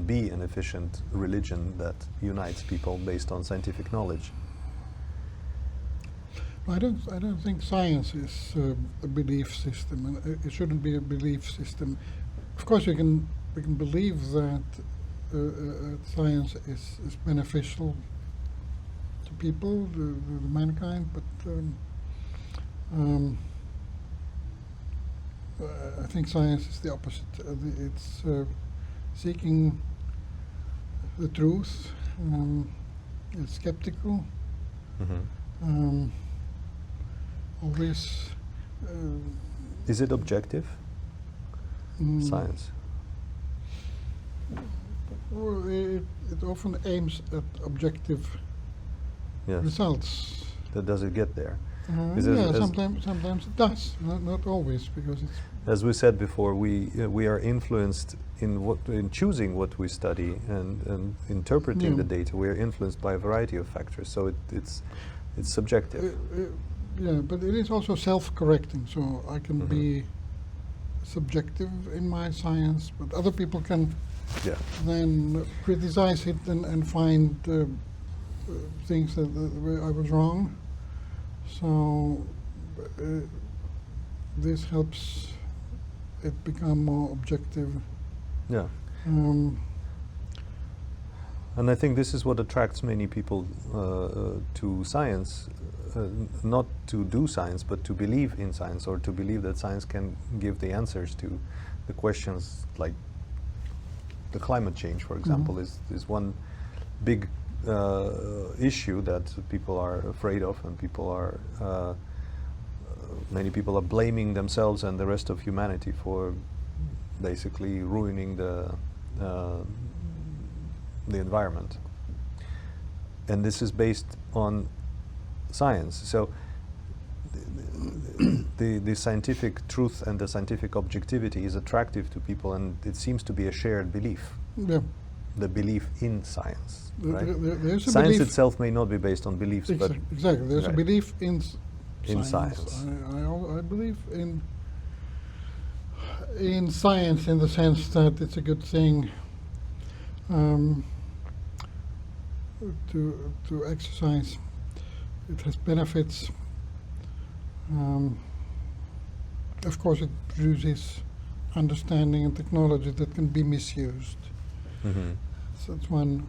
be an efficient religion that unites people based on scientific knowledge? I don't think science is a belief system, and it shouldn't be a belief system. Of course, we can believe that science is beneficial to people, to mankind, but I think science is the opposite. It's seeking the truth. It's skeptical. Mm-hmm. Always. Is it objective, science? Well, it often aims at objective Yes. results. Does it get there? Because as- sometimes it does, not always, because it's As we said before, we are influenced in choosing what we study and interpreting the data. We are influenced by a variety of factors, so it's subjective. yeah, but it is also self-correcting. So I can be subjective in my science, but other people can Yeah. then criticize it and find things where I was wrong. So this helps it become more objective. Yeah. Um, And I think this is what attracts many people to science, not to do science, but to believe in science, or to believe that science can give the answers to the questions like the climate change, for example, is one big issue that people are afraid of, and many people are blaming themselves and the rest of humanity for basically ruining the environment. And this is based on science. So the scientific truth and the scientific objectivity is attractive to people, and it seems to be a shared belief. yeah. The belief in science, right? There's a Science belief itself may not be based on beliefs, but exactly. There's a right. belief in In science. science. I believe in science in the sense that it's a good thing to exercise. It has benefits. Of course, it produces understanding and technology that can be misused. So that's one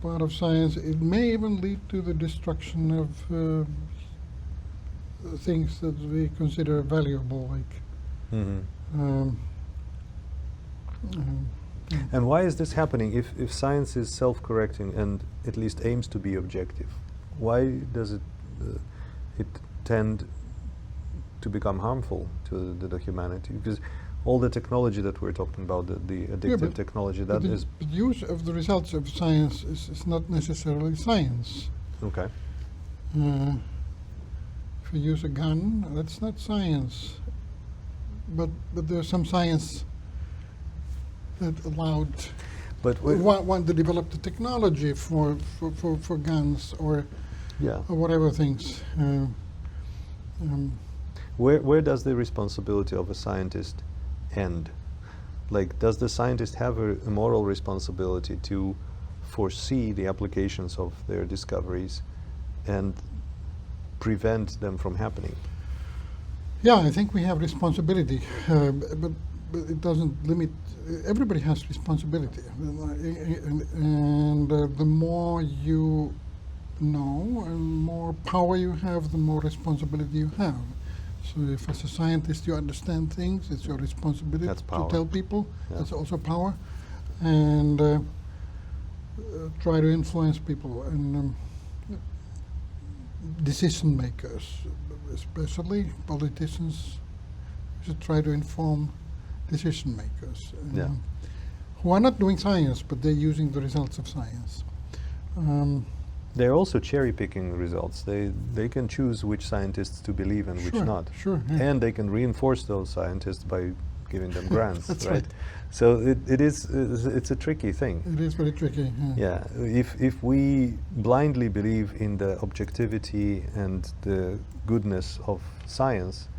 part of science. It may even lead to the destruction of things that we consider valuable, like. And why is this happening? If science is self-correcting and at least aims to be objective, why does it tend to become harmful to the humanity? Because all the technology that we're talking about, the addictive technology, that is The use of the results of science is not necessarily science. okay. If you use a gun, that's not science. But there's some science that allowed But one to develop the technology for guns or yeah, whatever things. where does the responsibility of a scientist end? Like, does the scientist have a moral responsibility to foresee the applications of their discoveries and prevent them from happening? Yeah, I think we have responsibility, but it doesn't limit. Everybody has responsibility, and the more you know and more power you have, the more responsibility you have. So if as a scientist you understand things, it's your responsibility That's to power. tell people. Yeah. That's also power, and try to influence people and decision makers, especially politicians, should try to inform decision makers Yeah. who are not doing science, but they're using the results of science. They're also cherry picking results. They can choose which scientists to believe and which not. Sure. Yeah. And they can reinforce those scientists by giving them grants. That's right? right. So it's a tricky thing. It is very tricky. Yeah, if we blindly believe in the objectivity and the goodness of science,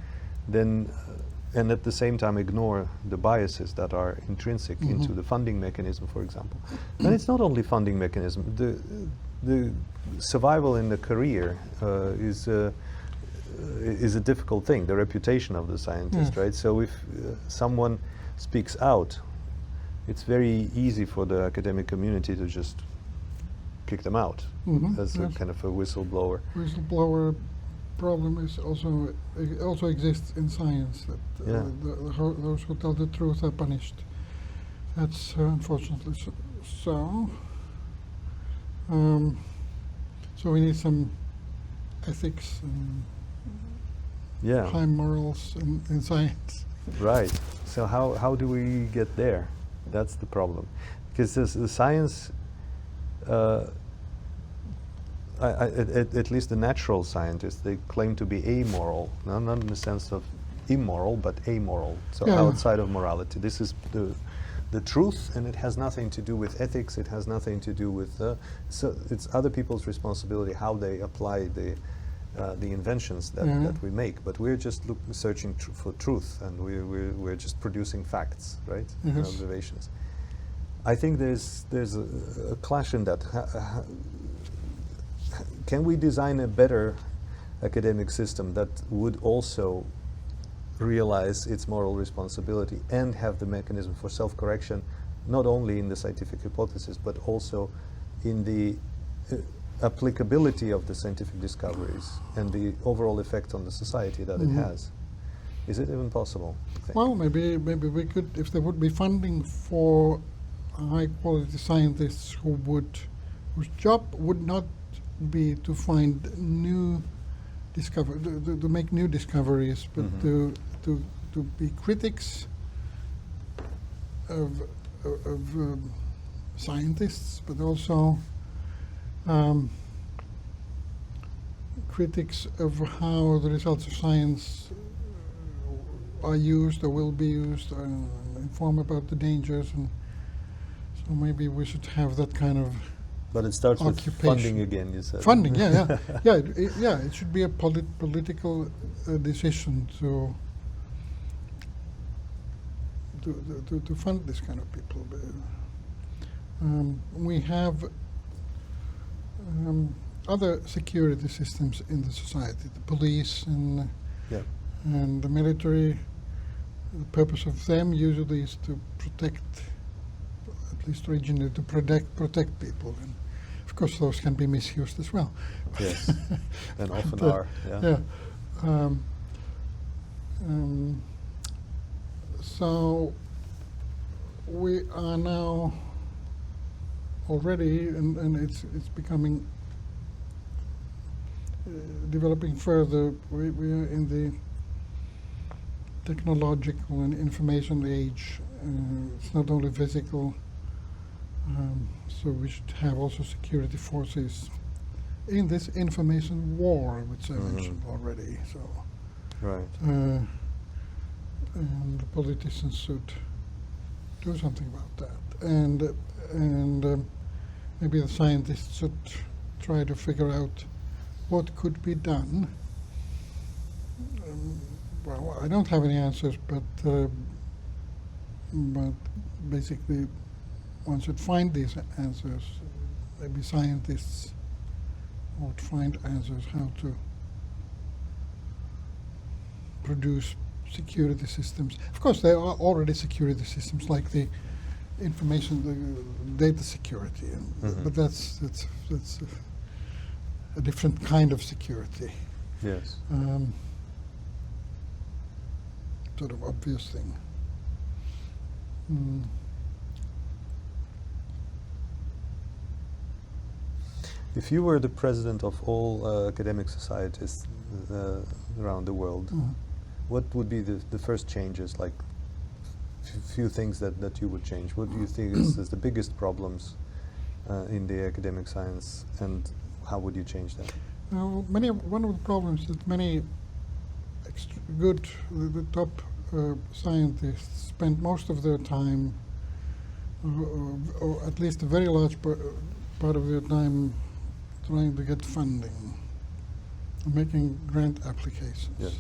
then and at the same time ignore the biases that are intrinsic into the funding mechanism, for example. And it's not only funding mechanism. The survival in the career is a difficult thing. The reputation of the scientist, right? So if someone speaks out, it's very easy for the academic community to just kick them out as a kind of a whistleblower. Whistleblower problem is also exists in science, that those who tell the truth are punished. That's unfortunately so. So we need some ethics and high morals in science. Right. So how do we get there? That's the problem. Because the science, at least the natural scientists, they claim to be amoral, not in the sense of immoral, but amoral, so Yeah. outside of morality. This is the truth, and it has nothing to do with ethics, it has nothing to do with, so it's other people's responsibility how they apply the inventions that, Yeah. that we make, but we're just searching for truth, and we're just producing facts, right? And Yes. observations. I think there's a clash in that. Can we design a better academic system that would also realize its moral responsibility and have the mechanism for self-correction, not only in the scientific hypothesis, but also in the applicability of the scientific discoveries and the overall effect on the society that it has? Is it even possible, you think? Well, maybe we could, if there would be funding for high-quality scientists whose job would not be to find new to make new discoveries, but to be critics of scientists, but also critics of how the results of science are used or will be used, and inform about the dangers, and so maybe we should have that kind of But it starts with occupation. funding again, you said. funding. It should be a political decision to fund this kind of people. We have other security systems in the society, the police and Yeah. the military. The purpose of them usually is to protect, at least originally, to protect people. And of course, those can be misused as well. Yes, and often But, are. Yeah. Yeah. So we are now already, and it's becoming developing further. We are in the technological and information age. It's not only physical. So we should have also security forces in this information war, which I mentioned already. So, Right. and the politicians should do something about that, and maybe the scientists should try to figure out what could be done. Well, I don't have any answers, but basically, one should find these answers. Maybe scientists would find answers how to produce security systems. Of course, there are already security systems like the information, the data security, but that's a different kind of security. Yes. Sort of obvious thing. If you were the president of all academic societies around the world, what would be the first changes, like few things that you would change? What do you think is the biggest problems in the academic science, and how would you change that? One of the problems that many the top scientists spend most of their time, or at least a very large part of their time, trying to get funding, making grant applications. Yes.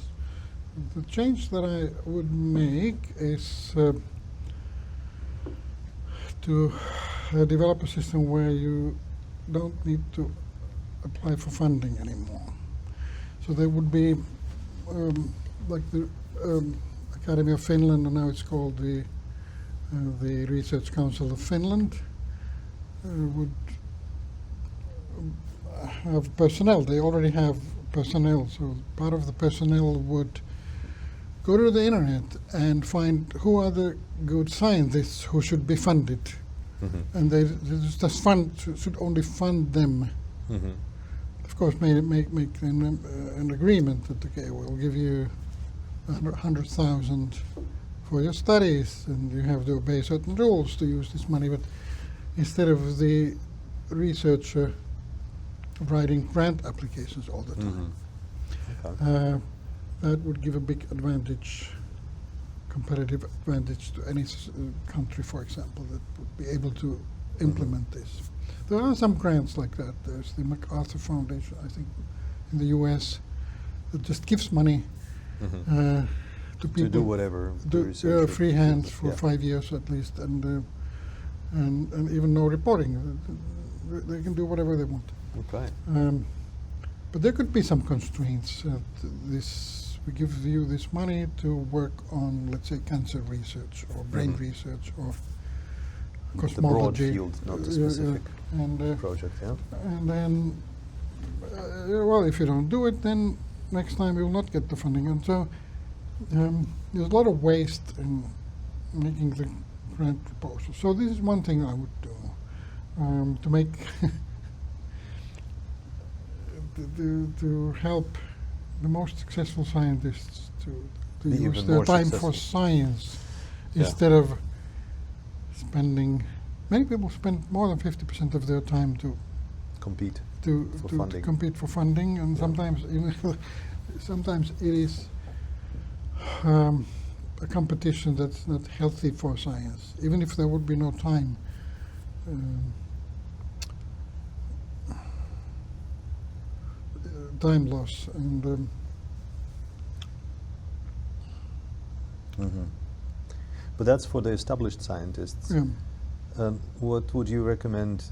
The change that I would make is to develop a system where you don't need to apply for funding anymore. So there would be like the Academy of Finland, and now it's called the Research Council of Finland, would have personnel. They already have personnel, so part of the personnel would go to the internet and find who are the good scientists who should be funded, and they just should only fund them. Of course, make them an agreement that okay, we'll give you 100,000 for your studies, and you have to obey certain rules to use this money. But instead of the researcher writing grant applications all the time. Okay. That would give a big advantage, competitive advantage to any country, for example, that would be able to implement this. There are some grants like that. There's the MacArthur Foundation, I think, in the U.S. that just gives money to people To do whatever. the do research or- free hands for yeah. 5 years at least, and even no reporting. They can do whatever they want. Okay. But there could be some constraints. We give you this money to work on, let's say, cancer research or brain research or The broad cosmology. field, not the Yeah, yeah. specific And project, yeah? and then, well, if you don't do it, then next time you will not get the funding. And so there's a lot of waste in making the grant proposal. So this is one thing I would do to make to help the most successful scientists to Be use even their more time successful. for science Yeah. instead of spending. Many people spend more than 50% of their time to Compete. For to funding. compete for funding, and Yeah. sometimes it is a competition that's not healthy for science, even if there would be no time. Time loss and But that's for the established scientists. yeah. What would you recommend,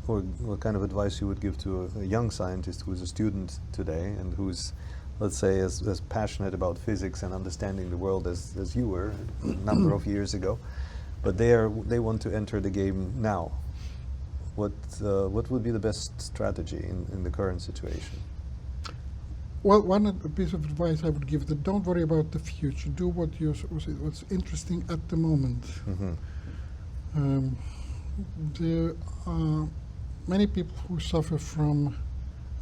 or what kind of advice you would give to a young scientist who's a student today and who's, let's say, as passionate about physics and understanding the world as you were a number of years ago, but they want to enter the game now? What would be the best strategy in the current situation? Well, one piece of advice I would give: that don't worry about the future. Do what's interesting at the moment. There are many people who suffer from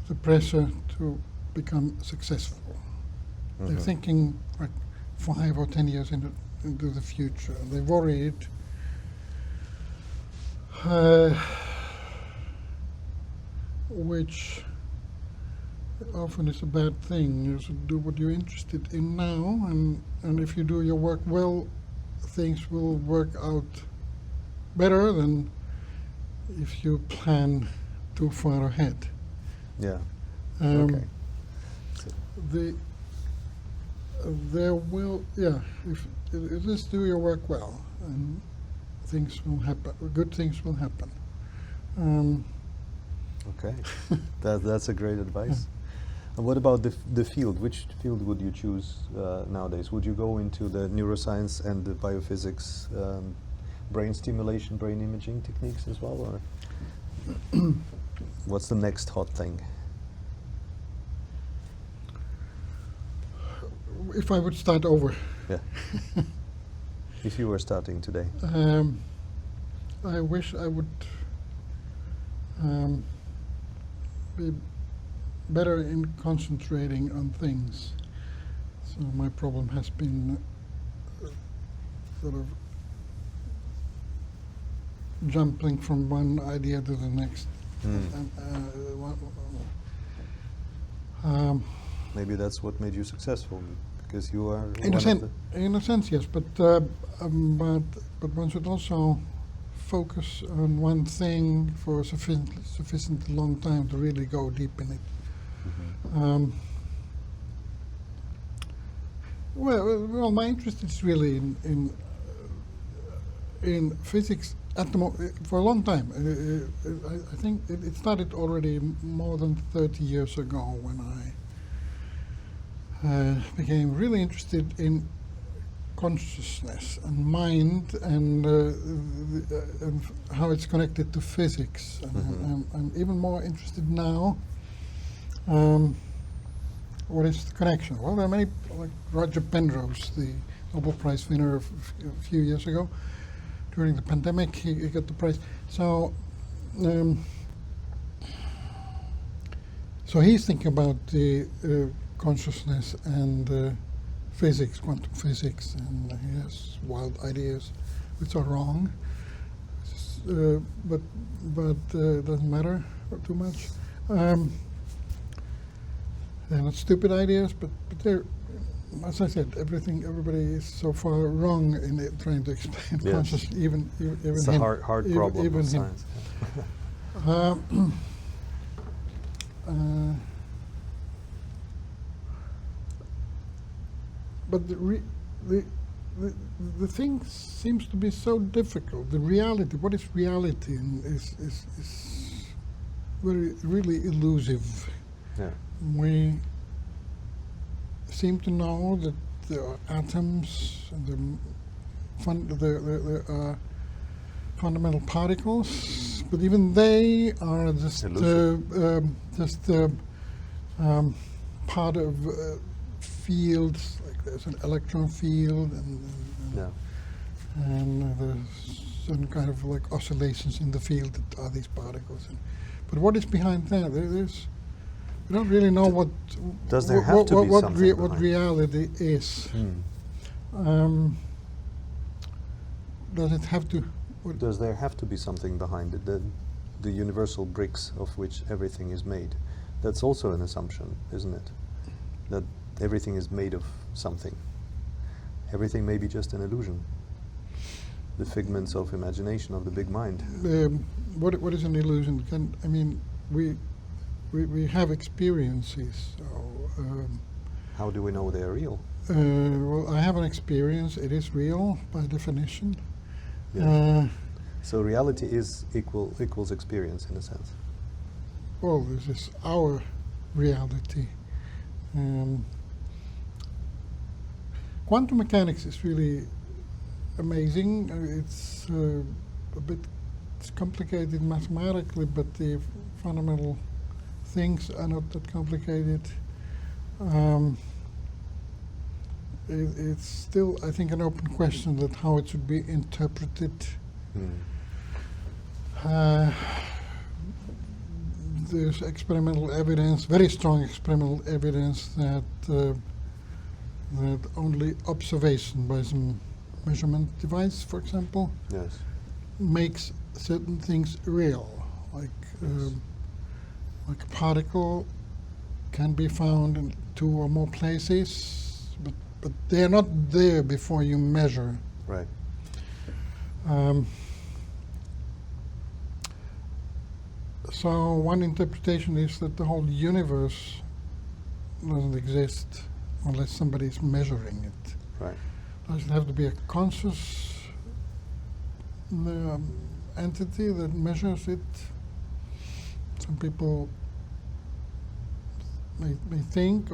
the pressure to become successful. They're thinking like 5 or 10 years into the future. They're worried. Which often is a bad thing. You should do what you're interested in now, and if you do your work well, things will work out better than if you plan too far ahead. Yeah. Um, Okay. There will, if just do your work well, and things will happen. Good things will happen. Okay. That's a great advice. And what about the field? Which field would you choose nowadays? Would you go into the neuroscience and the biophysics, brain stimulation, brain imaging techniques as well, or what's the next hot thing? If I would start over, Yeah. If you were starting today. I wish I would be better in concentrating on things. So my problem has been sort of jumping from one idea to the next. Maybe that's what made you successful, because you are In one a sense, yes, but one should also focus on one thing for a sufficient long time to really go deep in it. Well, my interest is really in physics at the for a long time. I think it started already more than 30 years ago when I became really interested in consciousness and mind and how it's connected to physics. And I'm even more interested now. What is the connection? Well, there are many, like Roger Penrose, the Nobel Prize winner a few years ago. During the pandemic, he got the prize. So he's thinking about the consciousness and physics, quantum physics, and he has wild ideas which are wrong, but doesn't matter too much. They're not stupid ideas, but they're, as I said, everybody is so far wrong in it, trying to explain Yes. consciousness, even It's him. a hard problem even of him. science. But the thing seems to be so difficult. The reality, what is reality, is very really elusive. Yeah. We seem to know that there are atoms, and the fundamental particles, but even they are just part of fields. Like there's an electron field, and there's certain kind of like oscillations in the field that are these particles. But what is behind that? We don't really know what. Does there have to be something what behind? reality is? Does it have to? Does there have to be something behind it? The universal bricks of which everything is made. That's also an assumption, isn't it? That everything is made of something. Everything may be just an illusion. The figments of imagination of the big mind. What is an illusion? We have experiences. So, How do we know they are real? well, I have an experience. It is real by definition. Yeah. So reality is equals experience in a sense. Well, this is our reality. Quantum mechanics is really amazing. It's a bit complicated mathematically, but the fundamental things are not that complicated. It's still, I think, an open question that how it should be interpreted. There's experimental evidence, very strong experimental evidence that that only observation by some measurement device, for example, Yes. makes certain things real. Like a particle can be found in 2 or more places, but they are not there before you measure. Right. So one interpretation is that the whole universe doesn't exist unless somebody is measuring it. Right. Does it have to be a conscious entity that measures it? Some people may think,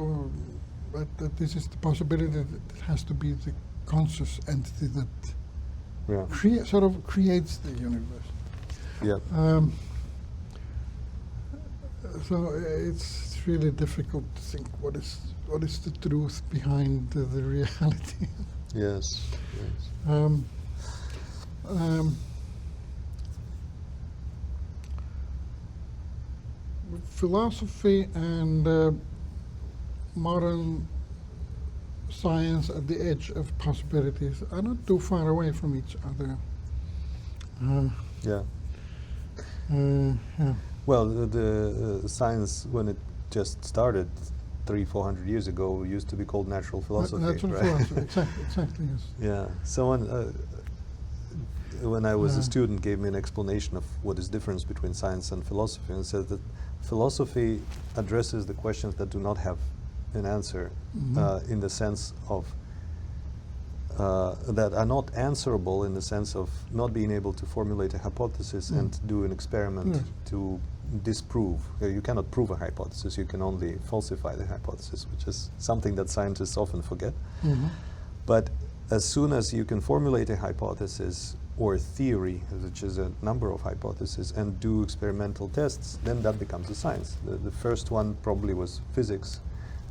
that this is the possibility that it has to be the conscious entity that Yeah. sort of creates the universe. Yeah. So it's really difficult to think what is the truth behind the reality. Yes. Yes. Philosophy and modern science at the edge of possibilities are not too far away from each other. Yeah. Yeah. Well, the science, when it just started 300-400 years ago, used to be called natural philosophy. Natural right? philosophy, exactly, yes. Yeah. Someone, when I was a student, gave me an explanation of what is the difference between science and philosophy, and said that philosophy addresses the questions that do not have an answer, in the sense of that are not answerable, in the sense of not being able to formulate a hypothesis and do an experiment to disprove. You cannot prove a hypothesis, you can only falsify the hypothesis, which is something that scientists often forget. But as soon as you can formulate a hypothesis or a theory, which is a number of hypotheses, and do experimental tests, then that becomes a science. The first one probably was physics.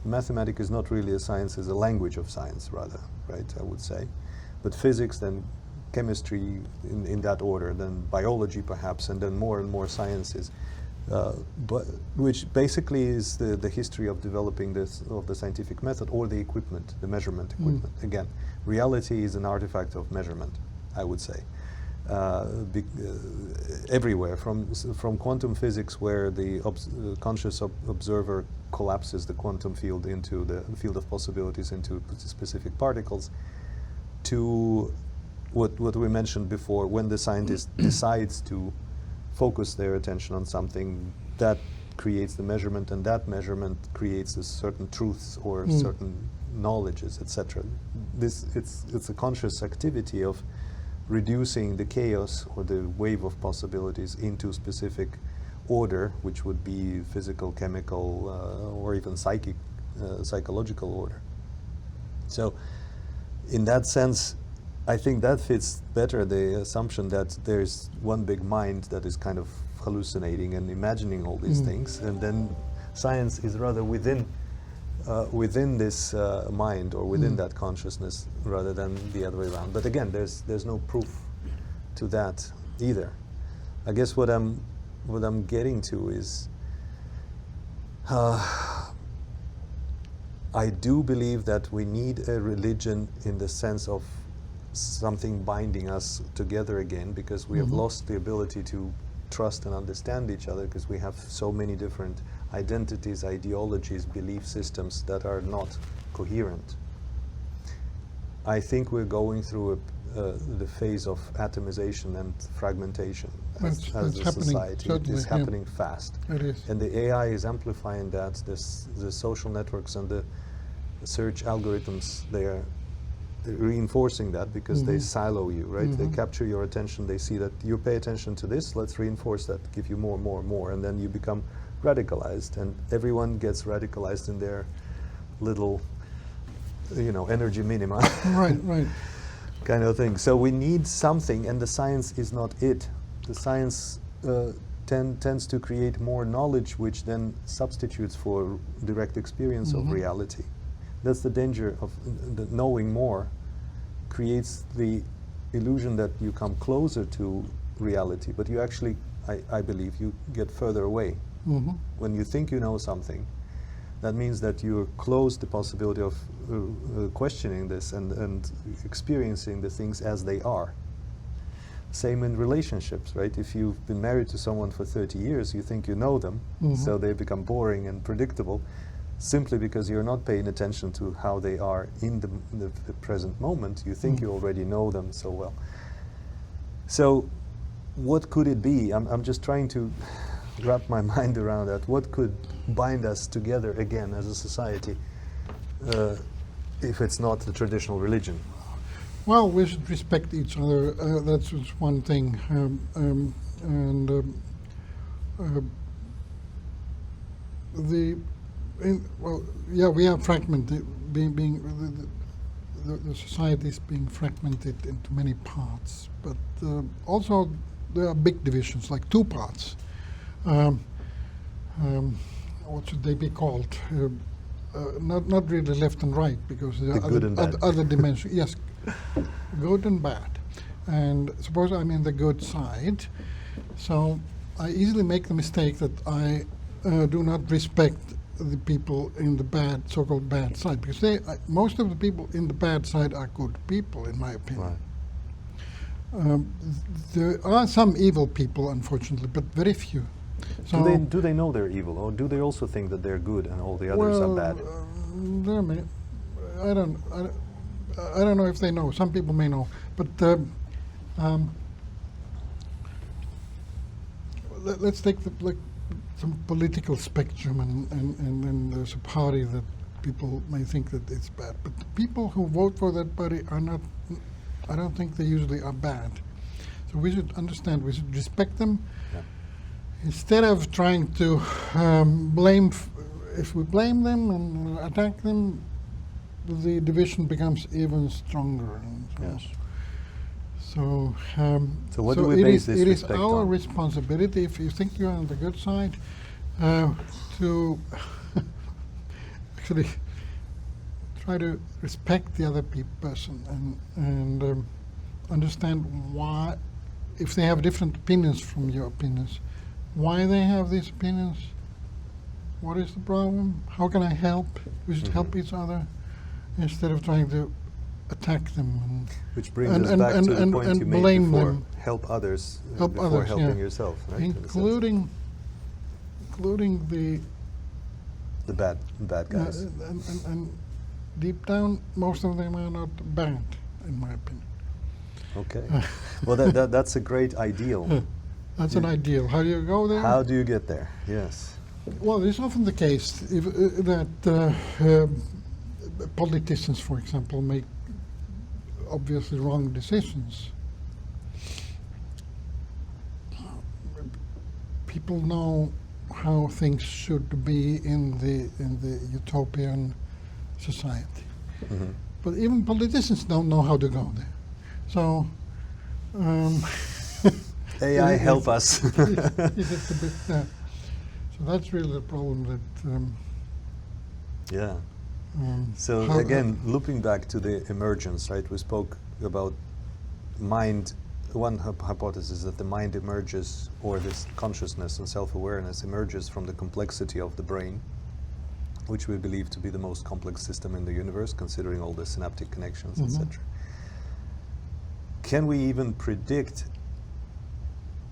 Mathematics is not really a science, it's a language of science rather, right, I would say. But physics, then chemistry in that order, then biology perhaps, and then more and more sciences. But which basically is the history of developing of the scientific method, or the equipment, the measurement equipment. Again, reality is an artifact of measurement, I would say. everywhere, from quantum physics, where the conscious observer collapses the quantum field into the field of possibilities into specific particles, to what we mentioned before, when the scientist decides to focus their attention on something, that creates the measurement, and that measurement creates a certain truths or certain knowledges, etc. It's a conscious activity of reducing the chaos or the wave of possibilities into specific order, which would be physical, chemical, or even psychological order. So in that sense, I think that fits better the assumption that there's one big mind that is kind of hallucinating and imagining all these things, and then science is rather within this mind, or within that consciousness, rather than the other way around. But again, there's no proof to that either. I guess what I'm getting to is, I do believe that we need a religion in the sense of something binding us together again, because we have lost the ability to trust and understand each other, because we have so many different identities, ideologies, belief systems that are not coherent. I think we're going through the phase of atomization and fragmentation as a society. It is happening fast. It is. And the AI is amplifying that. The social networks and the search algorithms, they're reinforcing that, because they silo you, right? They capture your attention. They see that you pay attention to this, let's reinforce that, give you more, more, more, and then you become radicalized, and everyone gets radicalized in their little, energy minima. Right. Kind of thing. So we need something, and the science is not it. The science tends to create more knowledge, which then substitutes for direct experience of reality. That's the danger of the knowing more, creates the illusion that you come closer to reality, but you actually, I believe, you get further away. When you think you know something, that means that you're close to the possibility of questioning this and experiencing the things as they are. Same in relationships, right? If you've been married to someone for 30 years, you think you know them, so they become boring and predictable, simply because you're not paying attention to how they are in the present moment. You think you already know them so well. So what could it be? I'm just trying to wrap my mind around that. What could bind us together again as a society, if it's not the traditional religion? Well, we should respect each other. That's just one thing. We are fragmented, the society is being fragmented into many parts, but also there are big divisions, like two parts. What should they be called? Not really left and right, because there are other dimensions. Yes, good and bad. And suppose I'm in the good side, so I easily make the mistake that I do not respect the people in the bad, so-called bad side, because most of the people in the bad side are good people, in my opinion. Right. There are some evil people, unfortunately, but very few. So do they know they're evil, or do they also think that they're good and all the others are bad? I don't know if they know. Some people may know, but let's take some political spectrum, and then there's a party that people may think that it's bad. But the people who vote for that party are not, I don't think they usually are bad. So we should understand, we should respect them. Yeah. Instead of trying to blame, if we blame them and attack them, the division becomes even stronger. Yes. So, what do we base this respect on? It is our responsibility, if you think you're on the good side, to actually try to respect the other person and understand why, if they have different opinions from your opinions, why they have these opinions, what is the problem, how can I help? We should help each other instead of trying to attack them and Which brings and- us and- back and- to the and- point and you made blame before. them. Help others Help before others, helping yeah. yourself, right? in a sense. including The bad guys. and deep down, most of them are not bad, in my opinion. Okay. Well, that's a great ideal. That's an ideal. How do you go there? How do you get there? Yes. Well, it's often the case that politicians, for example, make obviously wrong decisions. People know how things should be in the utopian society, Mhm. but even politicians don't know how to go there. So. AI, it- help us. it's a bit, so that's really the problem that. Yeah. So how- again, looping back to the emergence, right? We spoke about mind. One hypothesis that the mind emerges, or this consciousness and self-awareness emerges from the complexity of the brain, which we believe to be the most complex system in the universe, considering all the synaptic connections, Mhm. etc. Can we even predict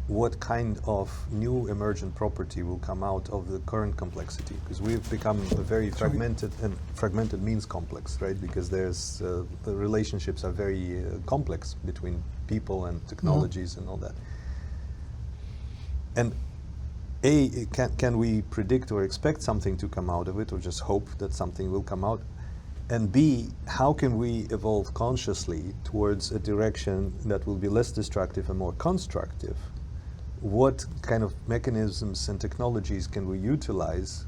what kind of new emergent property will come out of the current complexity? Because we've become a very fragmented, and fragmented means complex, right? Because there's the relationships are very complex between people and technologies and all that. And can we predict or expect something to come out of it, or just hope that something will come out? And B, how can we evolve consciously towards a direction that will be less destructive and more constructive? What kind of mechanisms and technologies can we utilize?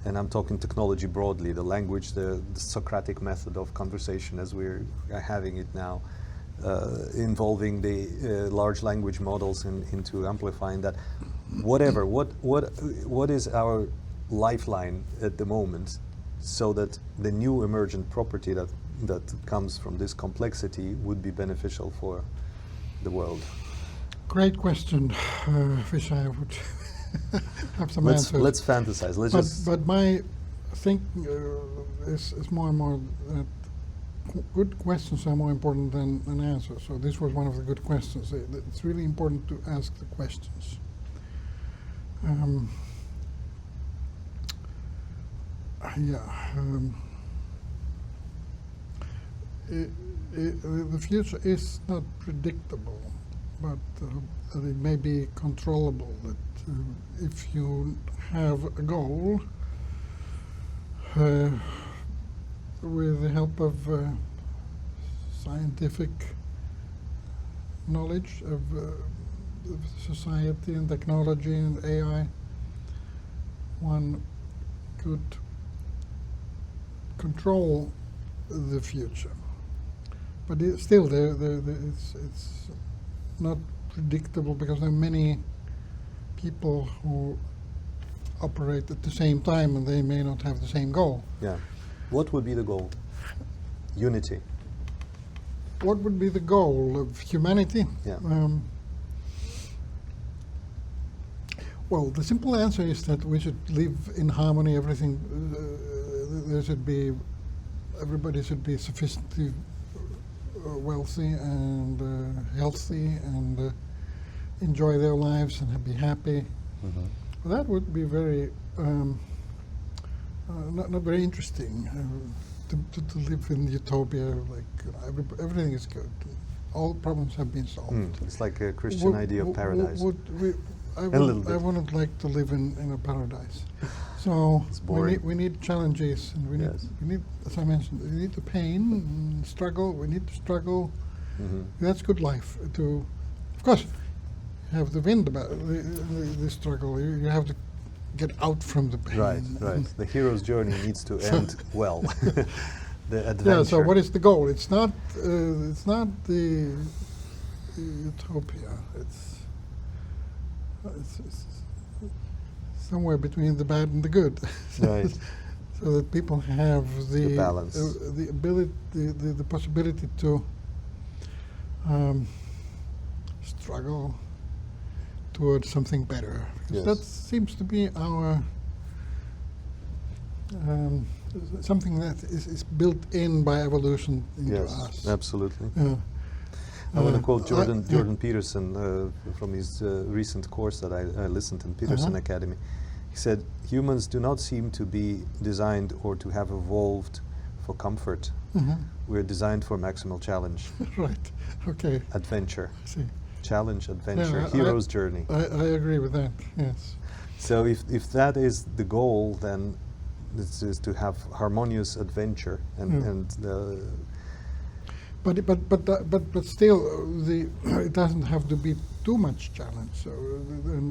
And I'm talking technology broadly, the language, the Socratic method of conversation as we're having it now, involving the large language models into amplifying that. Whatever, what is our lifeline at the moment, so that the new emergent property that comes from this complexity would be beneficial for the world? Great question, which I would have some Let's answers. fantasize. But my thinking is more and more that good questions are more important than answers. So this was one of the good questions. It's really important to ask the questions. The future is not predictable, but it may be controllable. That if you have a goal, with the help of scientific knowledge of society and technology and AI, one could control the future. But still, it's not predictable, because there are many people who operate at the same time, and they may not have the same goal. Yeah. What would be the goal? Unity. What would be the goal of humanity? Yeah. Well, the simple answer is that we should live in harmony. Everything, everybody should be sufficiently wealthy and healthy and enjoy their lives and be happy. Mm-hmm. Well, that would be very not very interesting to live in utopia. Like everything is good, all problems have been solved. It's like a Christian idea of paradise. I little bit. wouldn't like to live in a paradise. So It's boring. we need challenges, and we Yes. need, as I mentioned, we need the pain and struggle. We need to struggle. Mm-hmm. That's good life. Of course, you have to win the struggle. You have to get out from the pain. Right. The hero's journey needs to end well. The adventure. Yeah. So what is the goal? It's not the utopia. It's somewhere between the bad and the good. Right. So that people have The balance. the ability, the possibility to struggle towards something better. Because Yes. that seems to be our something that is built in by evolution into Yes, us. absolutely. Yeah. I want to quote Jordan yeah. Jordan Peterson from his recent course that I listened in Peterson Uh-huh. Academy. He said, humans do not seem to be designed or to have evolved for comfort. Mhm. We're designed for maximal challenge, Right. Okay. adventure, I see. challenge, adventure, Yeah, hero's journey. I agree with that. Yes. So if that is the goal, then this is to have harmonious adventure Yeah. and But still, it doesn't have to be too much challenge. So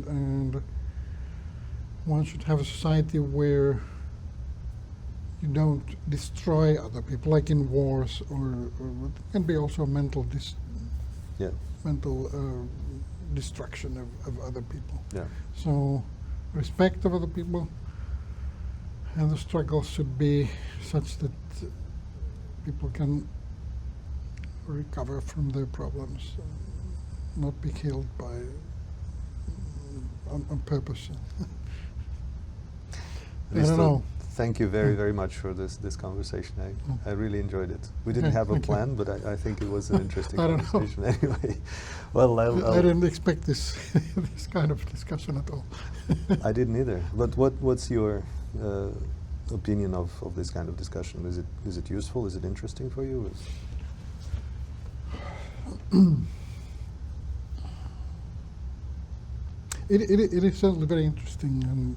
and one should have a society where you don't destroy other people, like in wars, or it can be also mental yeah, destruction of other people. yeah. So respect of other people, and the struggle should be such that people can recover from their problems, not be killed by on purpose. I don't Risto, know. thank you very much for this conversation. I really enjoyed it. We didn't Okay, have a thank you. plan, but I think it was an interesting I don't know. conversation anyway. Well, I didn't expect this this kind of discussion at all. I didn't either. But what's your opinion of this kind of discussion? Is it useful? Is it interesting for you? It is certainly very interesting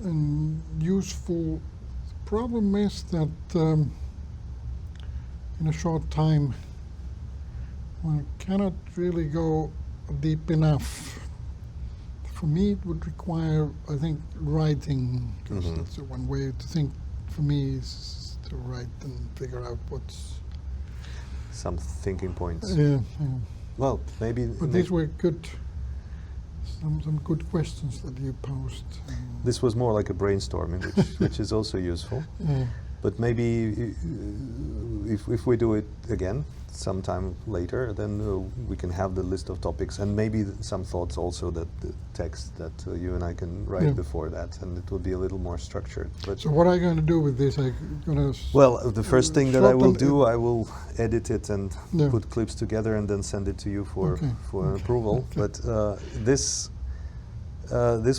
and useful. The problem is that in a short time one cannot really go deep enough. For me, it would require, I think, writing, because Mhm. that's the one way to think. For me, is to write and figure out what's. Some thinking points. Yeah. Well, maybe. But these were good, some good questions that you posed. This was more like a brainstorming, which is also useful. Yeah. But maybe if we do it again sometime later, then we can have the list of topics and maybe some thoughts also, that the text that you and I can write Yeah. before that, and it will be a little more structured. But So what are you going to do with this? Are you going to? well, the first thing that I will shorten do, it? I will edit it and Yeah. put clips together and then send it to you for Okay, okay, approval. okay. But this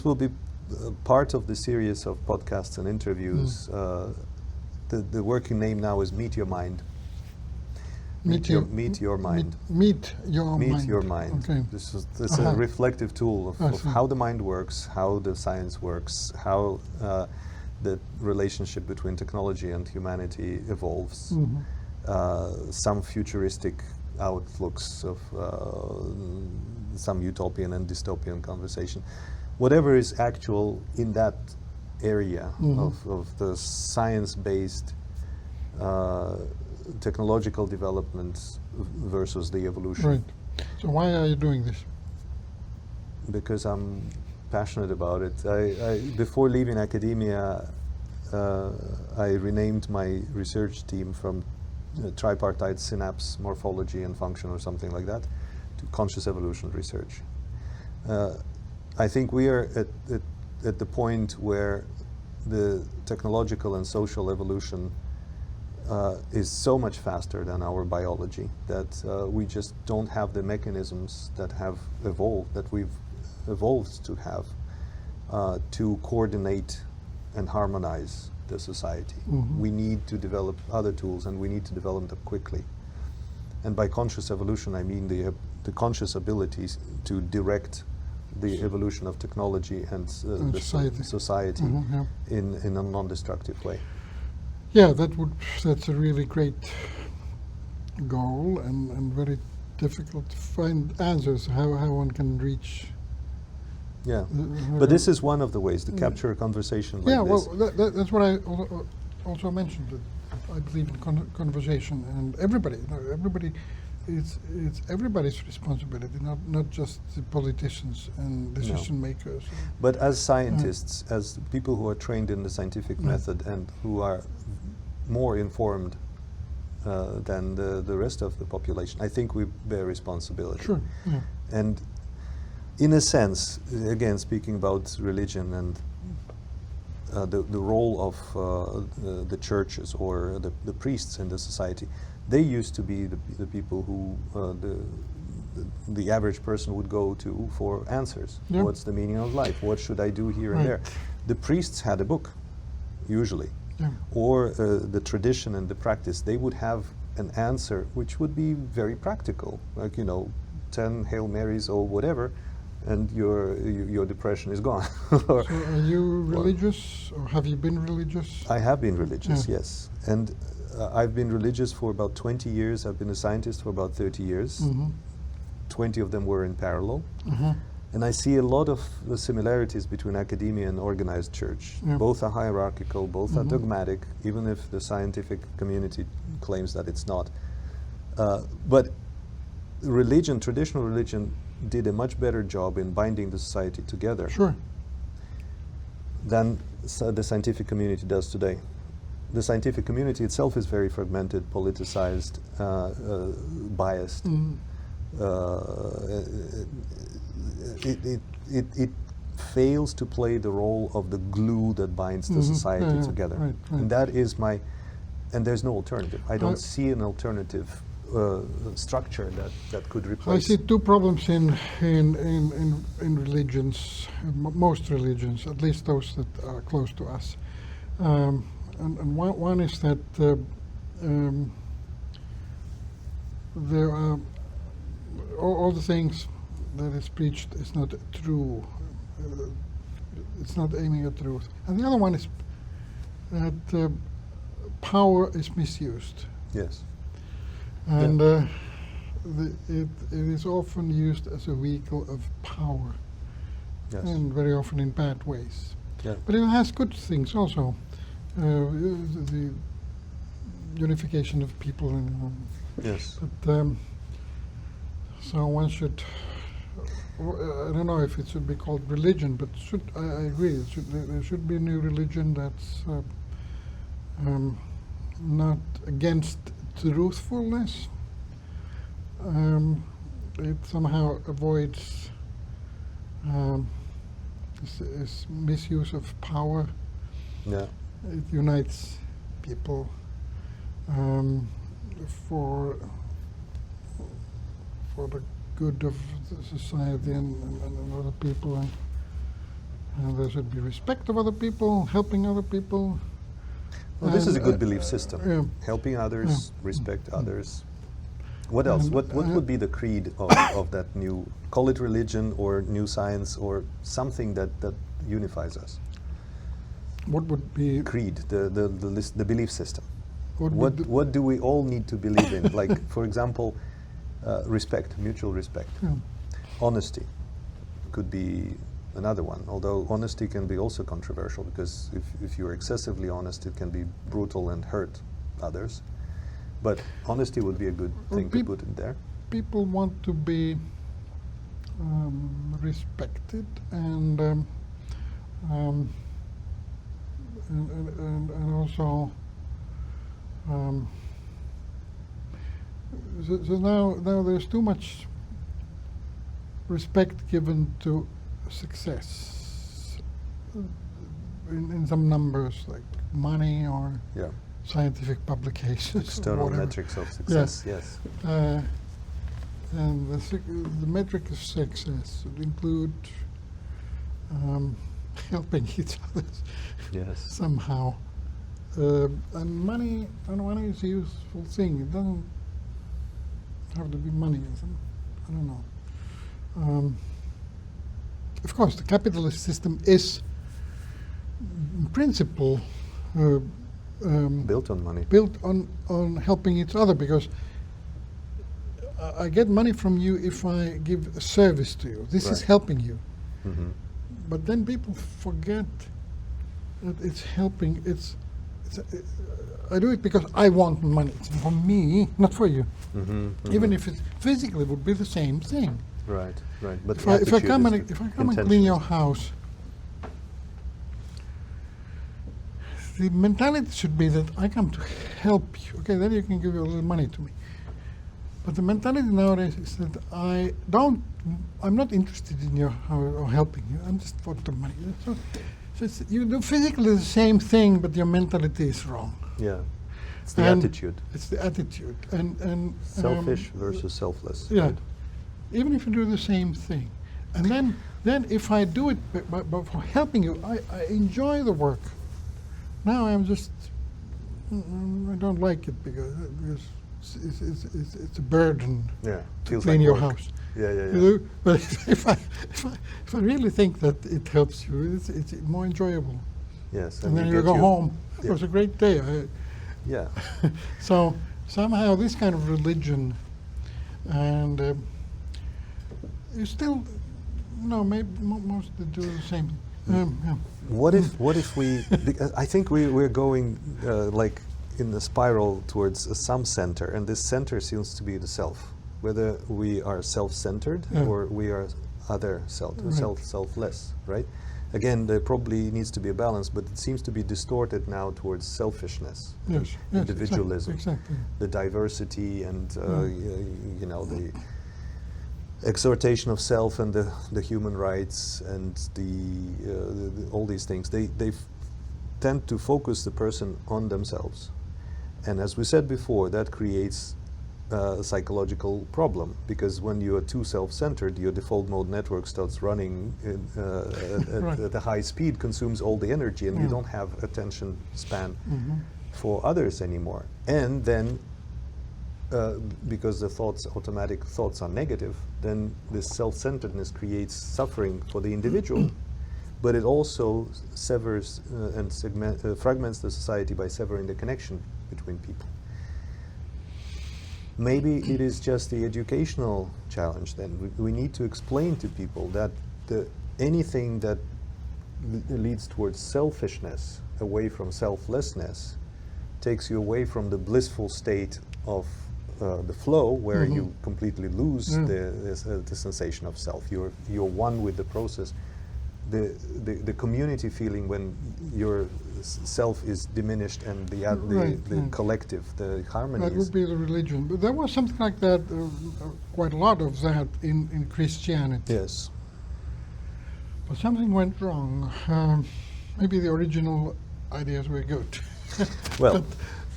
will be part of the series of podcasts and interviews. The working name now is Meet Your Mind. Meet your mind. Meet your Meet mind. your mind. Okay. This is Uh-huh. a reflective tool I of see. how the mind works, how the science works, how the relationship between technology and humanity evolves. Mhm. Some futuristic outlooks of some utopian and dystopian conversation. Whatever is actual in that area Mhm. of the science-based technological developments versus the evolution. Right. So why are you doing this? Because I'm passionate about it. Before leaving academia, I renamed my research team from tripartite synapse morphology and function or something like that to conscious evolution research. I think we are at the point where the technological and social evolution is so much faster than our biology that we just don't have the mechanisms that have evolved, that we've evolved to have, to coordinate and harmonize the society. Mhm. We need to develop other tools, and we need to develop them quickly. And by conscious evolution, I mean the conscious abilities to direct the evolution of technology and the society Mhm, yeah. in a non-destructive way. Yeah, that's a really great goal, and very difficult to find answers how one can reach. Yeah, Uh, but this is one of the ways to capture a conversation like Yeah, this. well, that's what I also mentioned. That I believe in conversation, and everybody, it's everybody's responsibility, not just the politicians and decision makers. But as scientists, as people who are trained in the scientific method and who are more informed than the rest of the population, I think we bear responsibility. Sure. Yeah. And in a sense, again, speaking about religion and the role of the churches or the priests in the society. They used to be the people who the average person would go to for answers. Yeah. What's the meaning of life? What should I do here and Right. there? The priests had a book, usually, Yeah. or the tradition and the practice. They would have an answer which would be very practical, like 10 Hail Marys or whatever, and your depression is gone. Or- So are you religious, or have you been religious? I have been religious, Yeah. yes, and I've been religious for about 20 years. I've been a scientist for about 30 years. Mm-hmm. 20 of them were in parallel. Uh-huh. And I see a lot of the similarities between academia and organized church. Yeah. Both are hierarchical, both are Mhm. dogmatic, even if the scientific community claims that it's not. But religion, traditional religion, did a much better job in binding the society together Sure. than the scientific community does today. The scientific community itself is very fragmented, politicized, biased. Mm. It fails to play the role of the glue that binds the Mhm. society Yeah, yeah. together. Right, right. And that is and there's no alternative. I don't I- see an alternative structure that could I replace. see two problems in religions, most religions, at least those that are close to us. And one is that there are all the things that is preached is not true. It's not aiming at truth. And the other one is that power is misused. Yes. And it is often used as a vehicle of power, Yes. and very often in bad ways. Yeah. But it has good things also. The unification of people, and Yes. but so one should. I don't know if it should be called religion, but I agree. There should be a new religion that's not against truthfulness. It somehow avoids this misuse of power. Yeah. It unites people for the good of the society and other people, and there should be respect of other people, helping other people. Well, this is a And, good belief system. yeah. Helping others, Yeah. respect others. What else? And, What would be the creed of that new, call it religion or new science or something that unifies us? What would be Creed, the belief system. what What would what do we all need to believe in? Like, for example, respect, mutual respect. yeah. Honesty could be another one, although honesty can be also controversial, because if you're excessively honest, it can be brutal and hurt others. But honesty would be a good Well, thing to put in there. People want to be respected and also so now there's too much respect given to success in some numbers, like money or Yeah, scientific publications, or external whatever. metrics of success. Yes. And the metric of success would include helping each other Yes. somehow. And money is a useful thing. It doesn't have to be money. I don't know. Of course, the capitalist system is, in principle, Built on money. built on helping each other, because I get money from you if I give a service to you. This is Right. helping you. Hmm. But then people forget that it's helping. I do it because I want money. It's for me, not for you. Even if it physically would be the same thing. Right, right. But If the I attitude come is and intention. clean your house, the mentality should be that I come to help you. Okay, then you can give a little money to me. But the mentality nowadays is that I'm not interested in your helping you. I'm just for the money. So you do physically the same thing, but your mentality is wrong. Yeah. It's the And attitude. It's the attitude, and Selfish versus selfless. yeah. Right? Even if you do the same thing, and then if I do it but for helping you, I enjoy the work. Now I'm just I don't like it because it's a burden Yeah. to Feels clean like your work. house. Yeah, yeah, You yeah. know? But if I really think that it helps you, it's more enjoyable. Yes. And then you get go your- home. It Yeah. was a great day. Yeah. So somehow this kind of religion, and you still, maybe mostly do the same. Yeah. What if we? Because I think we're going like in the spiral towards some center, and this center seems to be the self. Whether we are self-centered Yeah. or we are other Right. selfless, right? Again, there probably needs to be a balance, but it seems to be distorted now towards selfishness, Yes. individualism, Exactly. the diversity, and Mm. the exhortation of self and the human rights and all these things. They tend to focus the person on themselves, and as we said before, that creates a psychological problem, because when you are too self-centered, your default mode network starts running Right. at a high speed, consumes all the energy, and you Mm. don't have attention span Mhm. for others anymore. And then because the automatic thoughts are negative, then this self-centeredness creates suffering for the individual, but it also severs and fragments the society by severing the connection between people. Maybe it is just the educational challenge then. We need to explain to people that anything that leads towards selfishness, away from selflessness, takes you away from the blissful state of the flow, where Mhm. you completely lose Yeah. the sensation of self. You're one with the process. The community feeling when your self is diminished and Right, the yeah. collective, the harmony That is. would be the religion. But there was something like that, quite a lot of that in Christianity. Yes. But something went wrong. Maybe the original ideas were good. Well,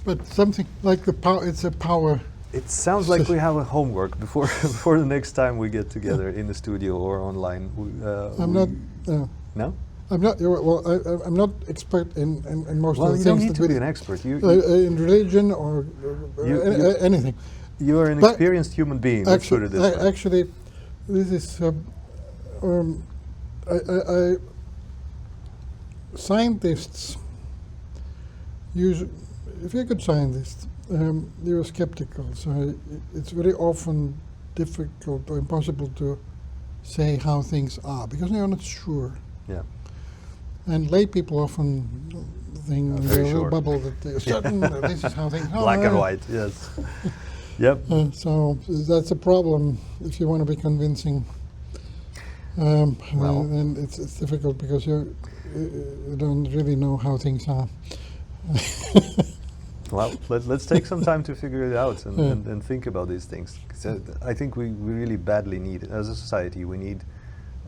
but something like the power, it's a power. it sounds like we have a homework before before the next time we get together in the studio or online. I'm not. No. I'm not. Well, I'm not expert in most Well, of the you don't things need that to be we an expert. You in religion or anything. you are an But experienced human being. Let's put it this way. Actually, this is scientists use. If you're a good scientist, you're skeptical. So it's very often difficult or impossible to say how things are because you're not sure. Yeah. And lay people often think in very their little sure. bubble that they're certain that this is how things are. Black and white. Yes. Yep. So that's a problem if you want to be convincing. Well. And it's difficult because you don't really know how things are. Well, let's take some time to figure it out and, Yeah. and think about these things. 'Cause, I think we really badly need, as a society, we need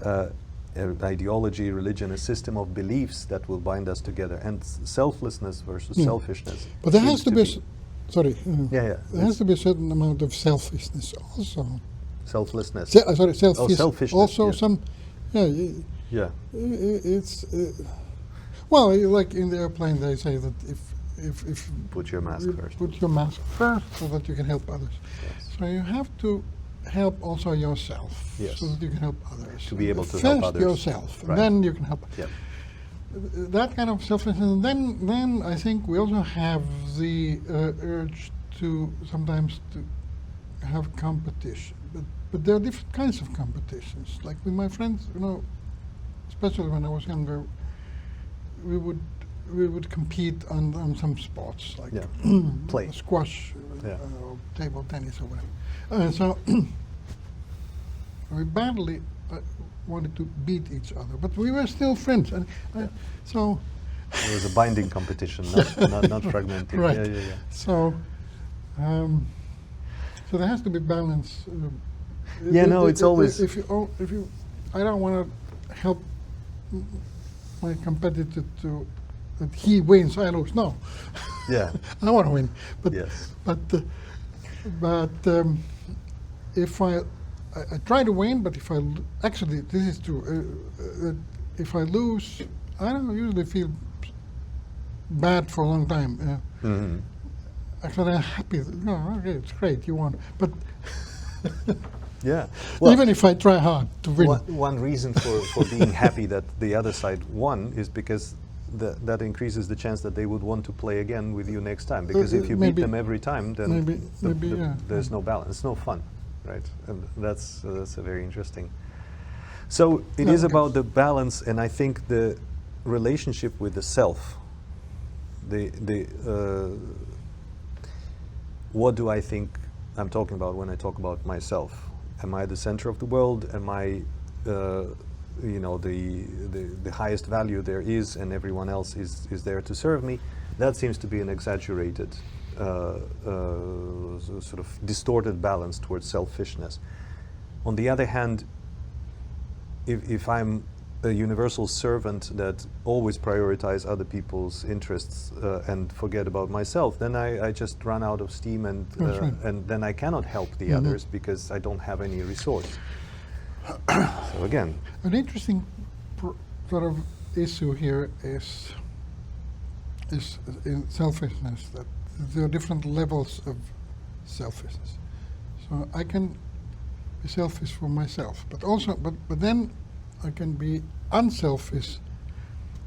an ideology, religion, a system of beliefs that will bind us together. And selflessness versus Yeah. selfishness. But there seems has to be, sorry, Yeah. there has to be a certain amount of selfishness also. Selflessness. Sorry, selfishness, Also yes. some, yeah, Yeah. it's, well, like in the airplane they say that if Put your mask you first. put your mask first so that you can help others. Yes. So you have to help also yourself Yes. so that you can help others. To be able to First help others. yourself, Right. and then you can help. Yep. That kind of selflessness. And then I think we also have the urge to sometimes to have competition. But there are different kinds of competitions. Like with my friends, especially when I was younger, we would compete on some sports like Yeah. Play. squash, Yeah. or table tennis or whatever. So we badly wanted to beat each other, but we were still friends. And so It was a binding competition, not fragmenting. Right. Yeah. So there has to be balance. Yeah, no, it's always- if you I don't want to help my competitor to that he wins, I lose. No, Yeah. I want to win. But Yes. If I try to win, but if actually this is true. If I lose, I don't usually feel bad for a long time. Mhm. Actually, I'm happy. No, okay, it's great, you won. But Yeah. even if I try hard to win, One reason for being happy that the other side won is because that increases the chance that they would want to play again with you next time. Because if you beat maybe- them every time, then maybe, yeah. there's no balance, it's no fun, right? And that's a very interesting. So it Yeah, is okay. about the balance, and I think the relationship with the self. What do I think I'm talking about when I talk about myself? Am I the center of the world? Am I, the highest value there is, and everyone else is there to serve me? That seems to be an exaggerated, sort of distorted balance towards selfishness. On the other hand, if I'm a universal servant that always prioritize other people's interests and forget about myself, then I just run out of steam, and That's right. and then I cannot help the Mhm. others because I don't have any resource. So again, an interesting sort of issue here is in selfishness, that there are different levels of selfishness. So I can be selfish for myself, but also, but then I can be unselfish,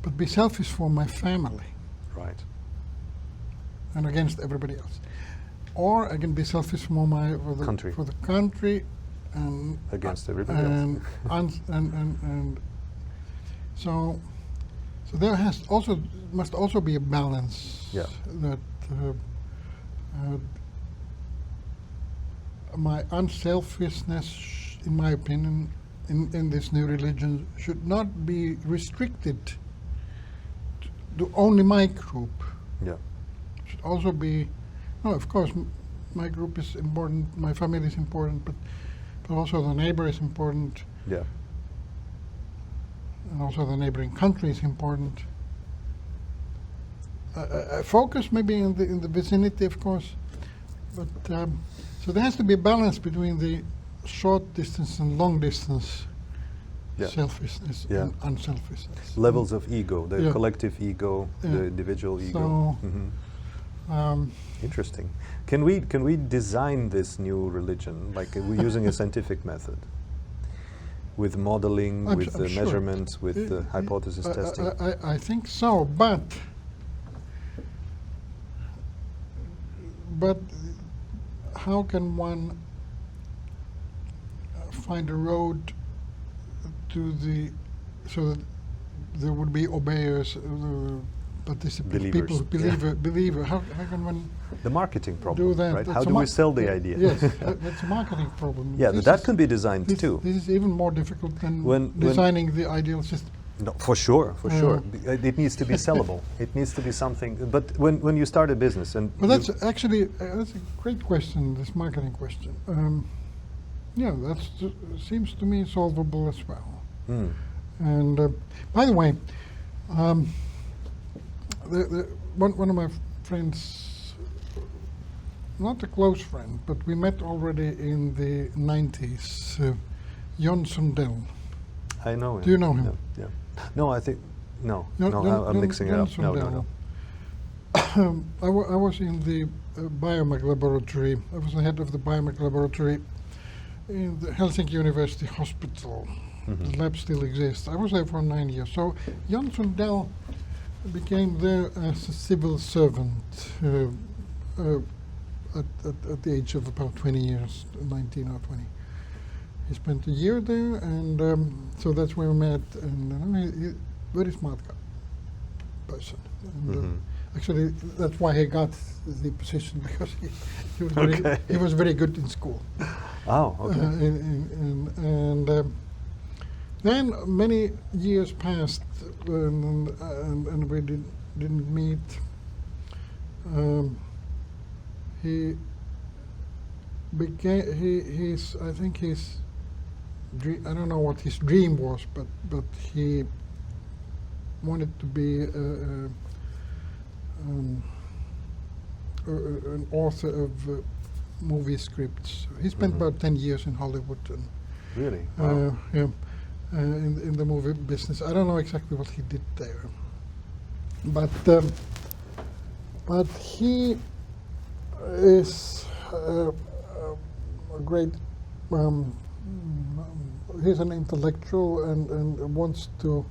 but be selfish for my family right? and against everybody else. Or I can be selfish for Country. for the country and Against everybody and, else. and so there must also be a balance. Yeah. That my unselfishness, in my opinion, in this new religion, should not be restricted to only my group. Yeah. Should also be, no, of course, my group is important, my family is important, but also the neighbor is important, Yeah. and also the neighboring country is important. Focus maybe in the vicinity, of course, but so there has to be a balance between the short distance and long distance Yeah. selfishness Yeah. and unselfishness. Levels of ego, the Yeah. collective ego, Yeah. the individual ego. So, Mhm. Interesting. Can we design this new religion, like we're using a scientific method, with modeling, with the sure. measurements, with the hypothesis testing? I think so, but how can one find a road to so that there would be obeyers, participants, Believers, people who yeah. believer. How can one The marketing problem, do that? right? That's How a do we sell the idea? Yes, that's a marketing problem. Yeah, This that is- can be designed this, too. This is even more difficult than When- designing the ideal system. No, for sure, for Yeah. sure. It needs to be sellable. It needs to be something. But when you start a business and Well, you- that's actually that's a great question. This marketing question. Yeah, that seems to me solvable as well. Mm, And by the way, one of my friends, not a close friend, but we met already in the 90s, Jon Sundell. I know him. Do you know him? Yeah. No, I think no. Jon- No, Jon- I'm mixing it Jon up. No, no. Sundell. I was in the biomech laboratory. I was the head of the biomech laboratory in the Helsinki University Hospital. Mhm. The lab still exists. I was there for 9 years. So Jon Sundell became there as a civil servant at the age of about 20 years, 19 or 20. He spent a year there, and so that's where we met. And he's very smart person. And, Mhm. actually, that's why he got the position, because he was Okay. he was very good in school. Oh, okay. And then many years passed, and we didn't meet. He became he's I think his I don't know what his dream was, but he wanted to be an author of movie scripts. He spent about 10 years in Hollywood and Really? Wow. in the movie business. I don't know exactly what he did there, but he is a great. He's an intellectual and wants to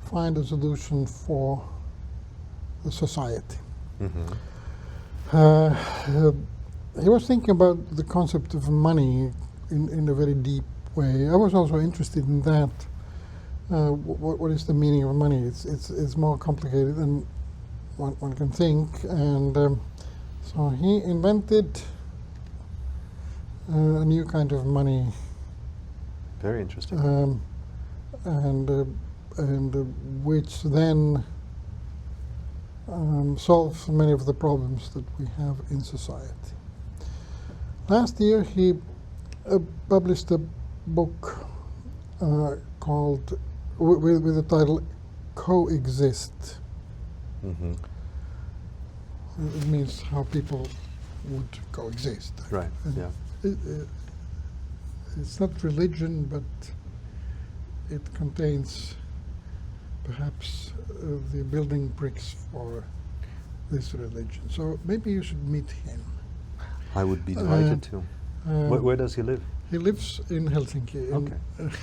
find a solution for the society. He was thinking about the concept of money in a very deep way. I was also interested in that. What is the meaning of money? It's more complicated than one can think, and so he invented a new kind of money. Very interesting. And which then solves many of the problems that we have in society. Last year he published a book called with the title "Coexist." It means how people would coexist. Right. And Yeah. It's not religion, but it contains perhaps the building bricks for this religion. So maybe you should meet him. I would be delighted to. Where does he live? He lives in Helsinki. Okay.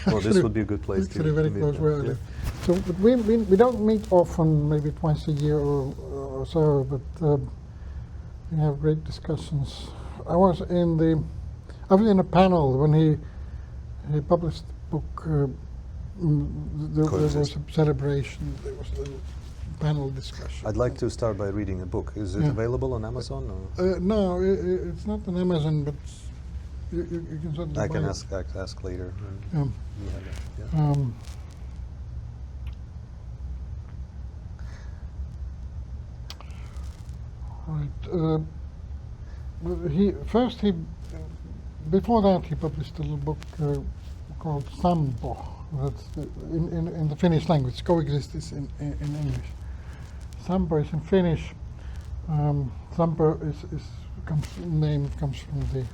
Well, this would be a good place to actually very meet close him. where I live. So, but we don't meet often, maybe twice a year or so, but we have great discussions. I was in a panel when he published the book. There was a celebration. There was a panel discussion. I'd like to start by reading a book. Is it available on Amazon? Or? No, it's not on Amazon, but you can certainly I buy can it. ask later. Yeah. Yeah. Right. Before that he published a little book called Sampo. That's in the Finnish language. Coexist is in English. Sampo is in Finnish. Sampo name comes from the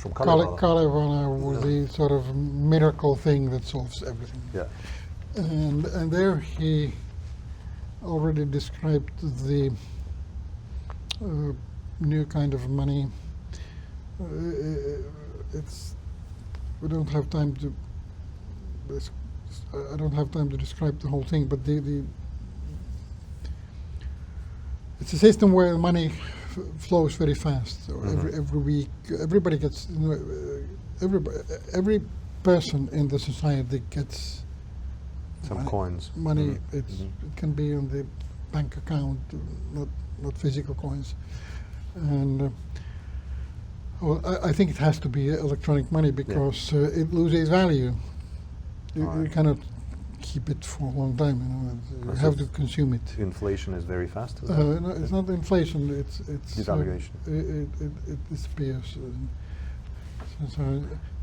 From Kalevala. Kalevala, the sort of miracle thing that solves everything. Yeah. And there he already described the new kind of money. We don't have time to. I don't have time to describe the whole thing, but it's a system where money flows very fast. So every week, everybody gets. Every person in the society gets Some coins. money. It can be on the bank account, not physical coins, and. Well, I think it has to be electronic money because it loses value. You cannot keep it for a long time. You have to consume it. Inflation is very fast. No, it's not inflation. It's devaluation. It disappears.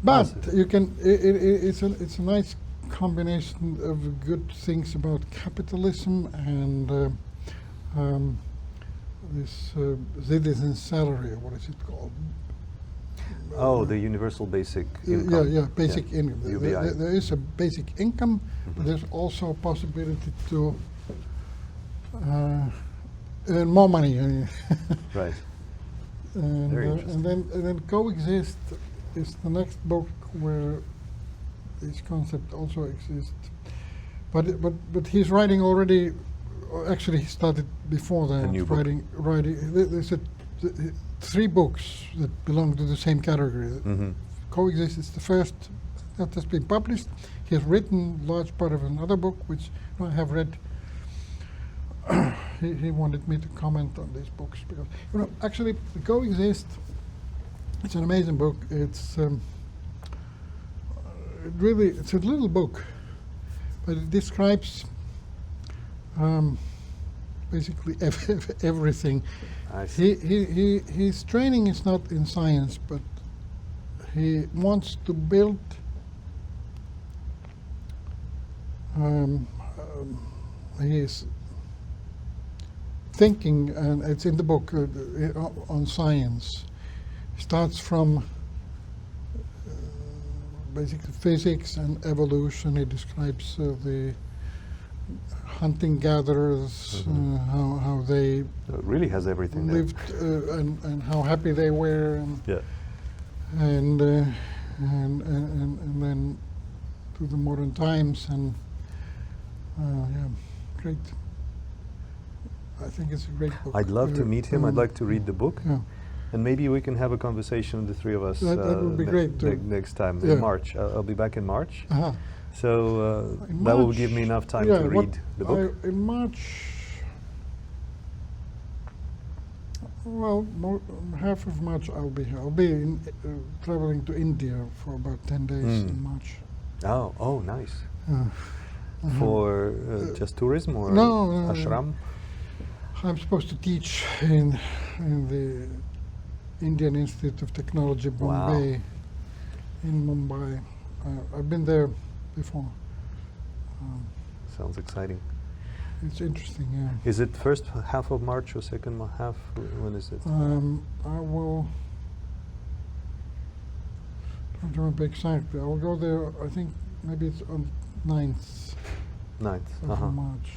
But you can. It's a nice combination of good things about capitalism and this citizen salary. What is it called? Oh, the universal basic income. Basic income. UBI. There is a basic income, but there's also a possibility to earn more money. Right. Very interesting. And then Coexist is the next book where this concept also exists. But he's writing already. Actually, he started before that. A new writing. There's 3 books that belong to the same category. Coexist is the first that has been published. He has written large part of another book, which I have read. He wanted me to comment on these books because, actually, Coexist. It's an amazing book. It's it's a little book, but it describes basically everything. His training is not in science, but he wants to build his thinking, and it's in the book on science, starts from basically physics and evolution. He describes the hunting-gatherers, how they It really has everything there. lived and how happy they were, Yeah. and then to the modern times, and yeah, great. I think it's a great book. I'd love to meet him. I'd like to read the book. Yeah. And maybe we can have a conversation, the three of us, That would be great too. next time, Yeah. in March. I'll be back in March. Uh-huh. So In that will March, give me enough time yeah, to what read the book. in March, well, half of March I'll be here. I'll be traveling to India for about 10 days in March. Oh, nice. Uh-huh. For just tourism or No, ashram? I'm supposed to teach in the Indian Institute of Technology, Bombay, in Mumbai. I've been there before. Sounds exciting. It's interesting, yeah. Is it first half of March or second half? When is it? I will. Don't remember exactly. I will go there. I think maybe it's on 9th 9th. of March.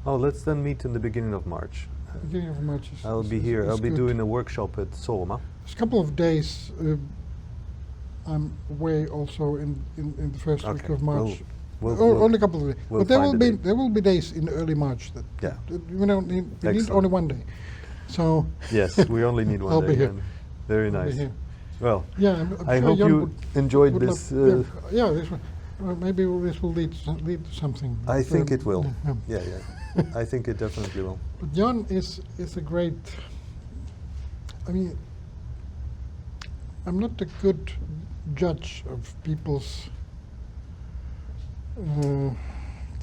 Oh, let's then meet in the beginning of March. Beginning of March. I'll be here. I'll be good. doing a workshop at Soma. It's a couple of days. I'm away also in the first week Okay. of March. We'll Only a couple of days. we'll But there find will a be date. there will be days in early March that Yeah. we don't need. We need Excellent. only one day. So Yes, we only need one I'll day. be here. then. Very I'll be nice. here. Well, Yeah, I'm I sure hope Jan you enjoyed would this. love- yeah, this one. Maybe this will lead to something. I think it will. Yeah. Yeah. I think it definitely will. But Jan is a great. I mean, I'm not a good judge of people's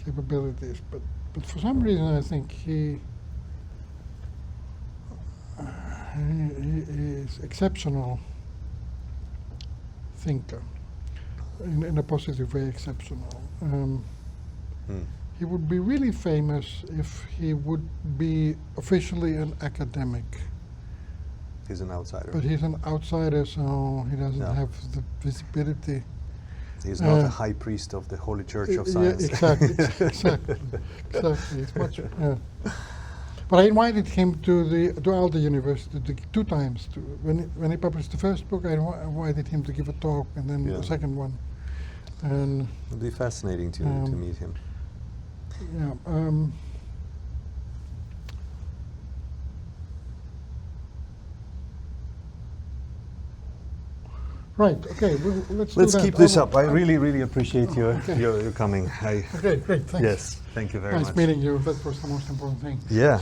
capabilities, but for some reason I think he is exceptional thinker, in a positive way, exceptional. He would be really famous if he would be officially an academic. He's an outsider. But he's an outsider, so he doesn't Yeah. have the visibility. He's not a high priest of the Holy Church of Yeah, Science. exactly. It's much. Yeah. But I invited him to Aalto University 2 times. When he published the first book, I invited him to give a talk, and then Yeah. the second one. And It'll be fascinating to meet him. yeah. Right. Okay. Let's do Let's that. keep this I will- up. I really appreciate your okay. your coming. Okay. Great. Thanks. Yes, thank you very Nice much. meeting you. That was the most important thing. Yeah.